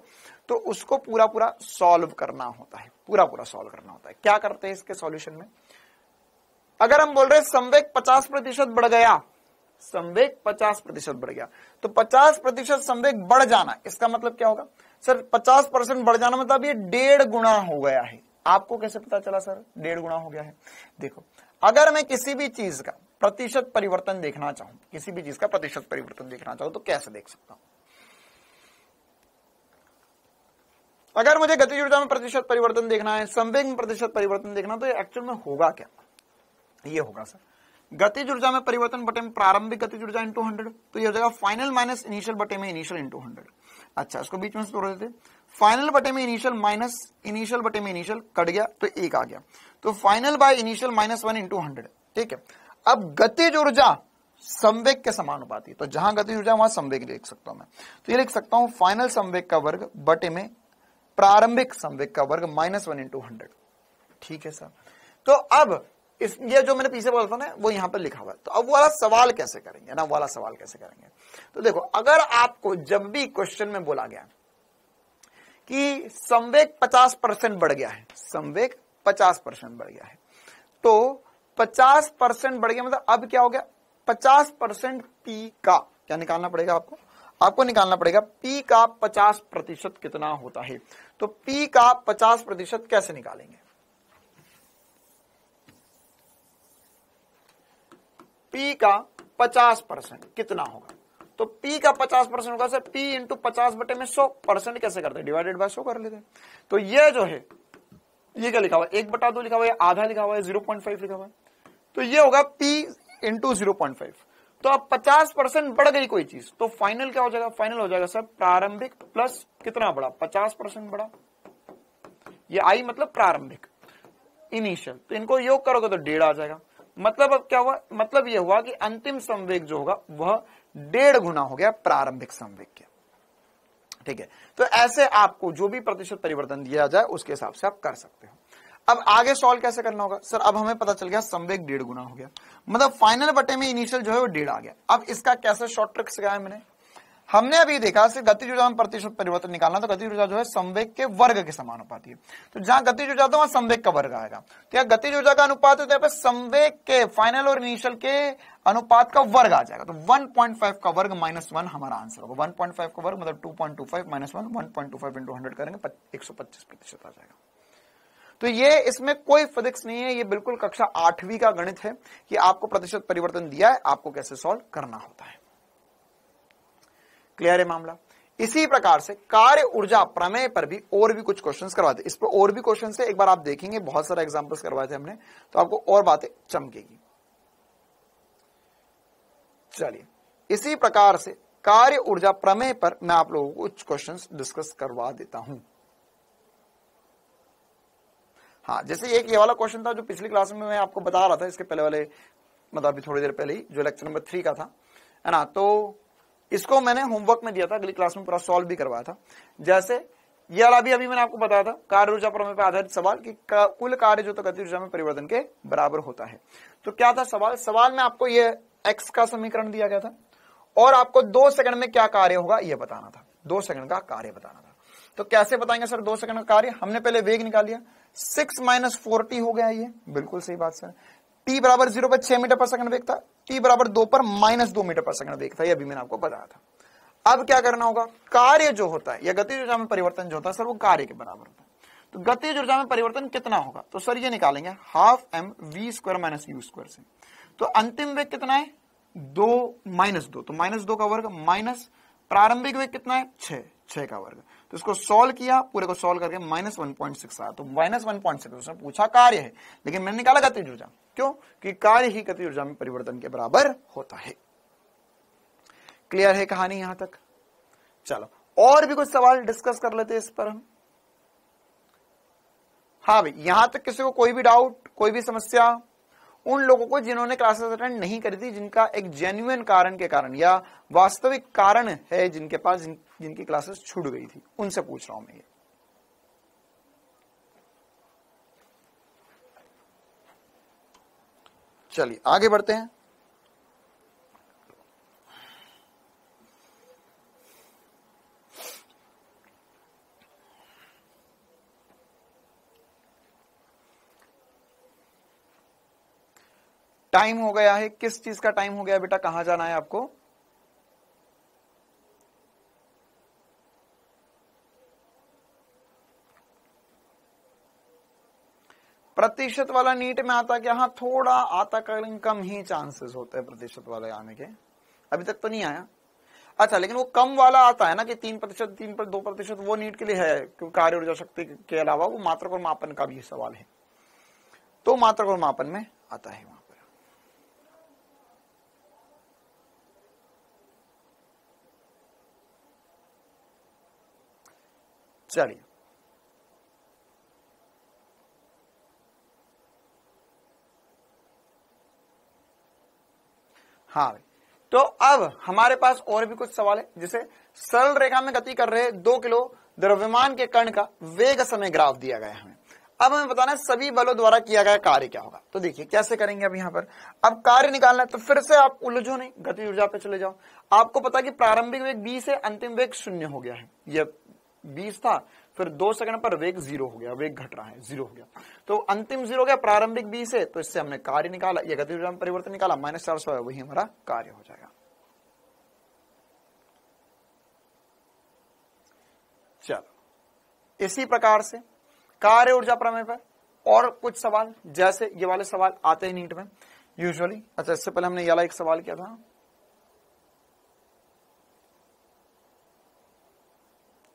[SPEAKER 1] तो उसको पूरा सॉल्व करना होता है, पूरा सॉल्व करना होता है। क्या करते हैं इसके सॉल्यूशन में? अगर हम बोल रहे हैं संवेग 50% बढ़ गया, संवेग 50% बढ़ गया, तो 50% संवेग बढ़ जाना, इसका मतलब क्या होगा सर? 50% बढ़ जाना मतलब ये 1.5 गुना हो गया है। आपको कैसे पता चला सर 1.5 गुना हो गया है? देखो, अगर मैं किसी भी चीज का प्रतिशत परिवर्तन देखना चाहूं, किसी भी चीज का प्रतिशत परिवर्तन देखना चाहूं, तो कैसे देख सकता हूं? अगर मुझे गतिज ऊर्जा में प्रतिशत परिवर्तन देखना है, संवेग में प्रतिशत परिवर्तन देखना, तो ये एक्चुअल में होगा क्या? ये होगा सर गतिज ऊर्जा में परिवर्तन बटे में प्रारंभिक गतिज ऊर्जा इंटू 100, तो ये हो जाएगा फाइनल माइनस इनिशियल बटे में इनिशियल इंटू 100। अच्छा, इसको बीच में से तोड़ देते, फाइनल बटे में इनिशियल माइनस इनिशियल बटे में इनिशियल कट गया तो 1 आ गया, तो final by initial minus 1 into 100। ठीक है, अब गतिज ऊर्जा संवेग के समानुपाती, तो जहां गतिज ऊर्जा वहां संवेग लिख सकता हूं मैं, तो ये लिख सकता हूं फाइनल संवेग का वर्ग बटे में प्रारंभिक संवेग का वर्ग -1 इंटू 100। ठीक है सर, तो अब ये जो मैंने पीछे बोला था ना वो यहां पर लिखा हुआ है। तो अब वो वाला सवाल कैसे करेंगे ना, वाला सवाल कैसे करेंगे? तो देखो, अगर आपको जब भी क्वेश्चन में बोला गया कि संवेग 50% बढ़ गया है, संवेग 50% बढ़ गया है, तो 50% बढ़ गया मतलब अब क्या हो गया? 50% पी का क्या निकालना पड़ेगा आपको निकालना पड़ेगा पी का 50% कितना होता है। तो पी का 50% कैसे निकालेंगे? P का 50% कितना होगा? तो P का 50% होगा सर P इंटू 50 बटे में 100%। कैसे करते हैं? डिवाइडेड बाय 100 कर लेते हैं। तो ये जो है, ये क्या लिखा हुआ है? 1/2 लिखा हुआ है, आधा लिखा हुआ है, 0.5 लिखा हुआ है, तो ये होगा P इंटू 0.5। तो अब 50% बढ़ गई कोई चीज, तो फाइनल क्या हो जाएगा? फाइनल हो जाएगा सर प्रारंभिक प्लस कितना बढ़ा? 50% बढ़ा। ये आई मतलब प्रारंभिक, इनिशियल, तो इनको योग करोगे तो 1.5 आ जाएगा। मतलब अब क्या हुआ? मतलब यह हुआ कि अंतिम संवेग जो होगा वह 1.5 गुना हो गया प्रारंभिक संवेग के। ठीक है, तो ऐसे आपको जो भी प्रतिशत परिवर्तन दिया जाए उसके हिसाब से आप कर सकते हो। अब आगे सॉल्व कैसे करना होगा सर? अब हमें पता चल गया संवेग 1.5 गुना हो गया, मतलब फाइनल बटे में इनिशियल जो है वो 1.5 आ गया। अब इसका कैसे शॉर्ट ट्रिक सिखाया मैंने? हमने अभी देखा सिर्फ गतिज ऊर्जा में प्रतिशत परिवर्तन निकालना, तो गतिज ऊर्जा जो है संवेग के वर्ग के समानुपाती है। तो जहां गतिज ऊर्जा वहां संवेग का वर्ग आएगा। तो यहाँ गतिज ऊर्जा का अनुपात है, तो यहाँ पे संवेग के फाइनल और इनिशियल के अनुपात का वर्ग आ जाएगा। तो 1.5 का वर्ग -1 हमारा आंसर होगा। 1.5 का वर्ग मतलब 2.25 - 1 1.25 × 100 करेंगे 125% आ जाएगा। तो ये इसमें कोई फिजिक्स नहीं है, ये बिल्कुल कक्षा 8वीं का गणित है कि आपको प्रतिशत परिवर्तन दिया है, आपको कैसे सॉल्व करना होता है। क्लियर है मामला। इसी प्रकार से कार्य ऊर्जा प्रमेय पर भी और भी कुछ क्वेश्चंस करवाते, इस पर और भी क्वेश्चन है, एक बार आप देखेंगे, बहुत सारे एग्जांपल्स करवाए थे हमने, तो आपको और बातें चमकेगी। चलिए, इसी प्रकार से कार्य ऊर्जा प्रमेय पर मैं आप लोगों को कुछ क्वेश्चंस डिस्कस करवा देता हूं। हाँ, जैसे एक ये वाला क्वेश्चन था जो पिछली क्लास में मैं आपको बता रहा था, इसके पहले वाले मतलब अभी थोड़ी देर पहले ही, जो लेक्चर नंबर 3 का था, है ना। तो इसको मैंने होमवर्क में दिया था, अगली क्लास में पूरा सॉल्व भी करवाया था। जैसे ये वाला भी अभी मैंने आपको बताया था, कार्य ऊर्जा प्रमेय पर आधारित सवाल कि कुल कार्य जो तो गतिज ऊर्जा में परिवर्तन के बराबर होता है। तो क्या था सवाल में आपको ये x का समीकरण दिया गया था और आपको 2 सेकंड में क्या कार्य होगा ये बताना था, 2 सेकंड का कार्य बताना था। तो कैसे बताएंगे सर 2 सेकंड का कार्य? हमने पहले वेग निकाल लिया, 6 - 4t हो गया, ये बिल्कुल सही बात सर। t बराबर 0 पर 6 मीटर पर सेकंड वेग था, t बराबर 2 पर -2 मीटर पर सेकंड वेग था, ये अभी मैंने आपको बताया था। अब क्या करना होगा, कार्य जो होता है या गतिज ऊर्जा में परिवर्तन जो होता है सर वो कार्य के बराबर होता है। तो गतिज ऊर्जा में परिवर्तन कितना होगा, तो सर ये निकालेंगे ½ mv² - u² से। तो अंतिम वेग कितना है 2 - 2, तो -2 का वर्ग माइनस प्रारंभिक वेग कितना है 6 का वर्ग। तो इसको सॉल्व किया, पूरे को सॉल्व करके -1.6 आया। तो -1.6 उसने पूछा कार्य है, लेकिन मैंने निकाला गतिज ऊर्जा, क्यों कि कार्य ही गतिज ऊर्जा में परिवर्तन के बराबर होता है। क्लियर है कहानी यहां तक? चलो और भी कुछ सवाल डिस्कस कर लेते हैं इस पर हम। हाँ भाई, यहां तक किसी को कोई भी डाउट, कोई भी समस्या? उन लोगों को जिन्होंने क्लासेस अटेंड नहीं करी थी, जिनका एक जेन्युइन कारण के कारण या वास्तविक कारण है जिनके पास जिनकी क्लासेस छूट गई थी, उनसे पूछ रहा हूं मैं ये। चलिए आगे बढ़ते हैं। टाइम हो गया है, किस चीज का टाइम हो गया बेटा, कहां जाना है आपको? प्रतिशत वाला नीट में आता क्या? हाँ थोड़ा आता, कम ही चांसेस होते हैं प्रतिशत वाले आने के, अभी तक तो नहीं आया। अच्छा, लेकिन वो कम वाला आता है ना कि 3%, 2%, वो नीट के लिए है, क्योंकि कार्य ऊर्जा शक्ति के अलावा वो मात्रक और मापन का भी सवाल है, तो मात्रक और मापन में आता है वहां पर। चलिए हाँ भाई, तो अब हमारे पास और भी कुछ सवाल है। जैसे सरल रेखा में गति कर रहे 2 किलो द्रव्यमान के कण का वेग समय ग्राफ दिया गया है हमें। अब हमें बताना है सभी बलों द्वारा किया गया कार्य क्या होगा। तो देखिए कैसे करेंगे अब यहाँ पर, अब कार्य निकालना है, तो फिर से आप उलझो नहीं, गति ऊर्जा पे चले जाओ। आपको पता कि प्रारंभिक वेग 20 है, अंतिम वेग 0 हो गया है। ये 20 था, फिर 2 सेकंड पर वेग 0 हो गया, वेग घट रहा है, 0 हो गया, तो अंतिम 0 हो गया, प्रारंभिक 20 है, तो इससे हमने कार्य निकाला, ये गति ऊर्जा में परिवर्तन निकाला, -400 है, वही हमारा कार्य हो जाएगा। चलो इसी प्रकार से कार्य ऊर्जा प्रमेय पर और कुछ सवाल, जैसे ये वाले सवाल आते हैं नीट में यूजुअली। अच्छा, इससे पहले हमने ये वाला एक सवाल किया था,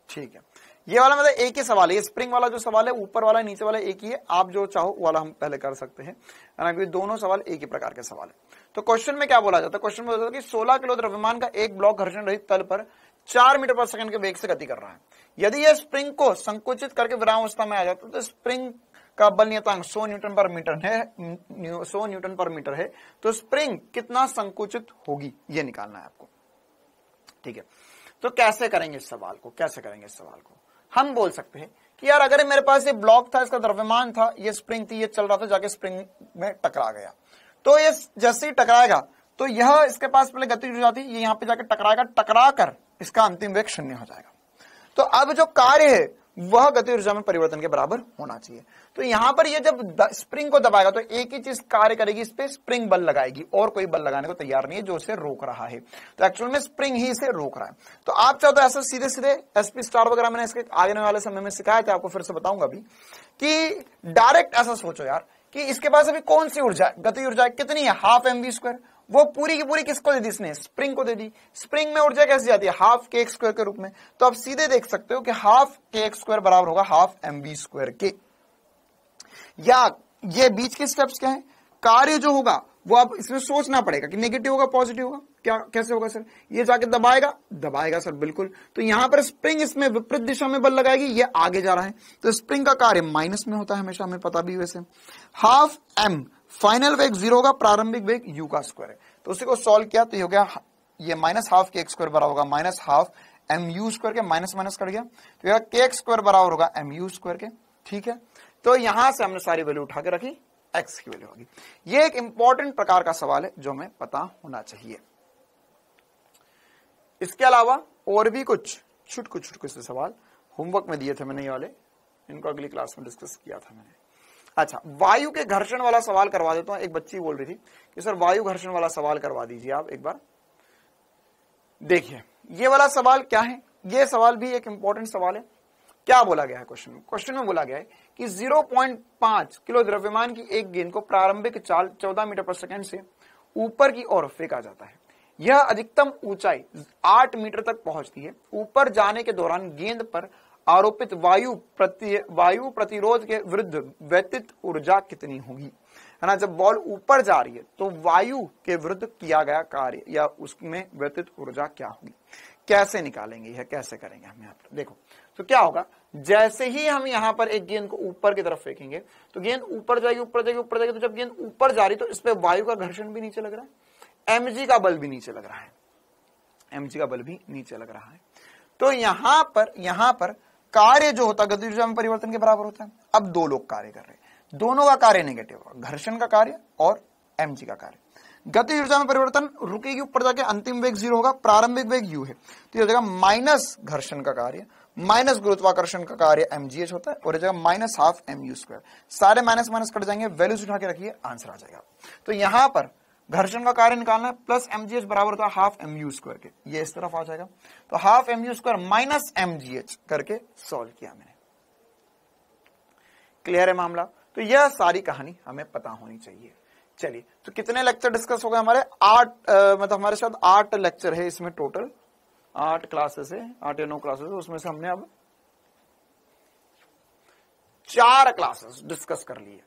[SPEAKER 1] ठीक है, ये वाला मतलब एक ही सवाल है, ये स्प्रिंग वाला जो सवाल है, ऊपर वाला नीचे वाला एक ही है, आप जो चाहो वाला हम पहले कर सकते हैं, क्योंकि दोनों सवाल एक ही प्रकार के सवाल है। तो क्वेश्चन में क्या बोला जाता है, क्वेश्चन में बोला जाता है कि 16 किलो द्रव्यमान का एक ब्लॉक घर्षण रहित तल पर 4 मीटर पर सेकंड के वेग से गति कर रहा है। यदि यह स्प्रिंग को संकुचित करके विरामावस्था में आ जाता है, तो स्प्रिंग का बल नियतांक 100 न्यूटन पर मीटर है, 100 न्यूटन पर मीटर है, तो स्प्रिंग कितना संकुचित होगी ये निकालना है आपको। ठीक है, तो कैसे करेंगे इस सवाल को, कैसे करेंगे इस सवाल को? हम बोल सकते हैं कि यार अगर मेरे पास ये ब्लॉक था, इसका द्रव्यमान था, ये स्प्रिंग थी, ये चल रहा था, जाके स्प्रिंग में टकरा गया, तो ये जैसे ही टकराएगा तो यह इसके पास पहले गति हो जाती है, ये यहाँ पे जाके टकराएगा, टकरा कर इसका अंतिम वेग 0 हो जाएगा। तो अब जो कार्य है वह गति ऊर्जा में परिवर्तन के बराबर होना चाहिए। तो यहां पर ये जब स्प्रिंग को दबाएगा तो एक ही चीज कार्य करेगी, इस पे स्प्रिंग बल लगाएगी और कोई बल लगाने को तैयार नहीं है जो उसे रोक रहा है। तो एक्चुअल में स्प्रिंग ही इसे रोक रहा है। तो आप चाहो तो ऐसा सीधे सीधे एसपी स्टार वगैरह मैंने इसके आगे वाले समय में सिखाया था, आपको फिर से बताऊंगा भी कि डायरेक्ट ऐसा सोचो यार कि इसके पास अभी कौन सी ऊर्जा है, गति ऊर्जा कितनी है, हाफ mv²। वो पूरी की पूरी किसको दे दी इसने, स्प्रिंग को दे दी। स्प्रिंग में ऊर्जा कैसे जाती है, हाफ kx² के रूप में। तो आप सीधे देख सकते हो कि हाफ kx² बराबर होगा हाफ mv² के। या ये बीच के स्टेप्स क्या है, कार्य जो होगा वो अब इसमें सोचना पड़ेगा कि नेगेटिव होगा पॉजिटिव होगा, क्या कैसे होगा सर, ये जाके दबाएगा सर, बिल्कुल। तो यहां पर स्प्रिंग इसमें विपरीत दिशा में बल लगाएगी, ये आगे जा रहा है, तो स्प्रिंग का कार्य माइनस में होता है हमेशा, हमें पता भी वैसे। हाफ m फाइनल वेग 0 होगा, प्रारंभिक वेग u का स्क्वायर है। तो उसी को सॉल्व किया तो ये हो गया, ये माइनस हाफ kx² बराबर होगा माइनस हाफ mu² के, माइनस माइनस कट गया तो यह kx² बराबर होगा mu² के। ठीक है, तो यहां से हमने सारी वैल्यू उठा के रखी, x की वैल्यू होगी। ये एक इंपॉर्टेंट प्रकार का सवाल है जो हमें पता होना चाहिए। इसके अलावा और भी कुछ छुटकु से सवाल होमवर्क में दिए थे मैंने, ये वाले इनको अगली क्लास में डिस्कस किया था मैंने। अच्छा, वायु के घर्षण वाला सवाल करवा देता हूं। एक बच्ची बोल रही थी कि सर वायु घर्षण वाला सवाल करवा दीजिए आप एक बार। देखिए ये वाला सवाल क्या है, ये सवाल भी एक इंपॉर्टेंट सवाल है। क्या बोला गया है क्वेश्चन में बोला गया है कि 0.5 किलो द्रव्यमान की एक गेंद को प्रारंभिक चाल 14 मीटर पर सेकंड से ऊपर की ओर फेंका जाता है। यह अधिकतम ऊंचाई 8 मीटर तक पहुंचती है। ऊपर जाने के दौरान गेंद पर आरोपित वायु प्रतिरोध के विरुद्ध व्यतीत ऊर्जा कितनी होगी, है ना। जब बॉल ऊपर जा रही है तो वायु के विरुद्ध किया गया कार्य या उसमें व्यतीत ऊर्जा क्या होगी, कैसे निकालेंगे, यह कैसे करेंगे हम यहाँ पर। देखो तो क्या होगा, जैसे ही हम यहाँ पर एक गेंद को ऊपर की तरफ फेंकेंगे तो गेंद ऊपर जाएगी ऊपर जाएगी ऊपर जाएगी। तो जब गेंद ऊपर जा रही तो इस पे वायु का घर्षण भी नीचे लग रहा है, mg का बल भी नीचे लग रहा है, mg का बल भी नीचे लग रहा है। तो यहां पर कार्य जो होता है गति ऊर्जा में परिवर्तन के बराबर होता है। अब दो लोग कार्य कर रहे हैं, दोनों का कार्य नेगेटिव होगा, घर्षण का कार्य और mg का कार्य। गति ऊर्जा में परिवर्तन रुकेगी ऊपर जाके, अंतिम वेग 0 होगा, प्रारंभिक वेग u है, तो ये हो जाएगा माइनस घर्षण का कार्य माइनस गुरुत्वाकर्षण का कार्य mgh होता है और ये जगह माइनस हाफ mu²। सारे माइनस माइनस कट जाएंगे, वैल्यूज उठा के रखिए, आंसर आ जाएगा। तो यहां पर घर्षण का कार्य निकालना है, प्लस mgh बराबर होता है हाफ mu² के, ये इस तरफ आ जाएगा। तो हाफ mu² माइनस mgh करके सॉल्व किया मैंने। क्लियर है मामला। तो यह सारी कहानी हमें पता होनी चाहिए। चलिए, तो कितने लेक्चर डिस्कस हो गए हमारे, 8 मतलब हमारे साथ 8 लेक्चर है इसमें टोटल, 8 क्लासेस है, 8 या 9 क्लासेस है, उसमें से हमने अब 4 क्लासेस डिस्कस कर लिए।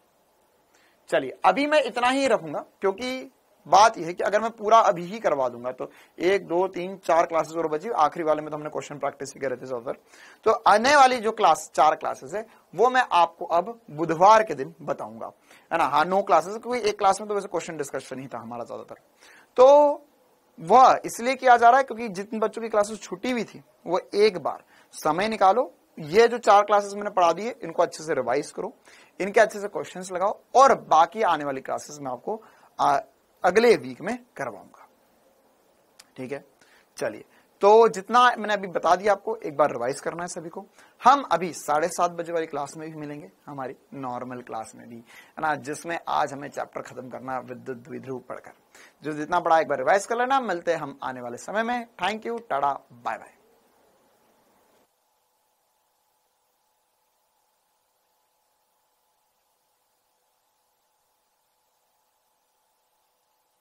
[SPEAKER 1] चलिए अभी मैं इतना ही रखूंगा, क्योंकि बात यह है कि अगर मैं पूरा अभी ही करवा दूंगा तो 1 2 3 4 क्लासेस और बची। आखिरी वाले में तो हमने क्वेश्चन प्रैक्टिस ही करे थे ज्यादातर। तो आने वाली जो 4 क्लासेस है वो मैं आपको अब बुधवार के दिन बताऊंगा, है ना। हाँ 9 क्लासेस, क्योंकि एक क्लास में तो वैसे क्वेश्चन डिस्कशन ही था हमारा ज्यादातर। तो वह इसलिए किया जा रहा है क्योंकि जितने बच्चों की क्लासेस छुट्टी हुई थी वो एक बार समय निकालो, ये जो 4 क्लासेस मैंने पढ़ा दिए इनको अच्छे से रिवाइज करो, इनके अच्छे से क्वेश्चंस लगाओ, और बाकी आने वाली क्लासेस में आपको अगले वीक में करवाऊंगा। ठीक है, चलिए तो जितना मैंने अभी बता दिया आपको एक बार रिवाइज करना है सभी को। हम अभी 7:30 बजे वाली क्लास में भी मिलेंगे, हमारी नॉर्मल क्लास में भी, है ना, जिसमें आज हमें चैप्टर खत्म करना विद्युत द्विध्रुव पढ़कर। जो जितना पढ़ा एक बार रिवाइज कर लेना। मिलते हैं हम आने वाले समय में। Thank you, tata, bye bye.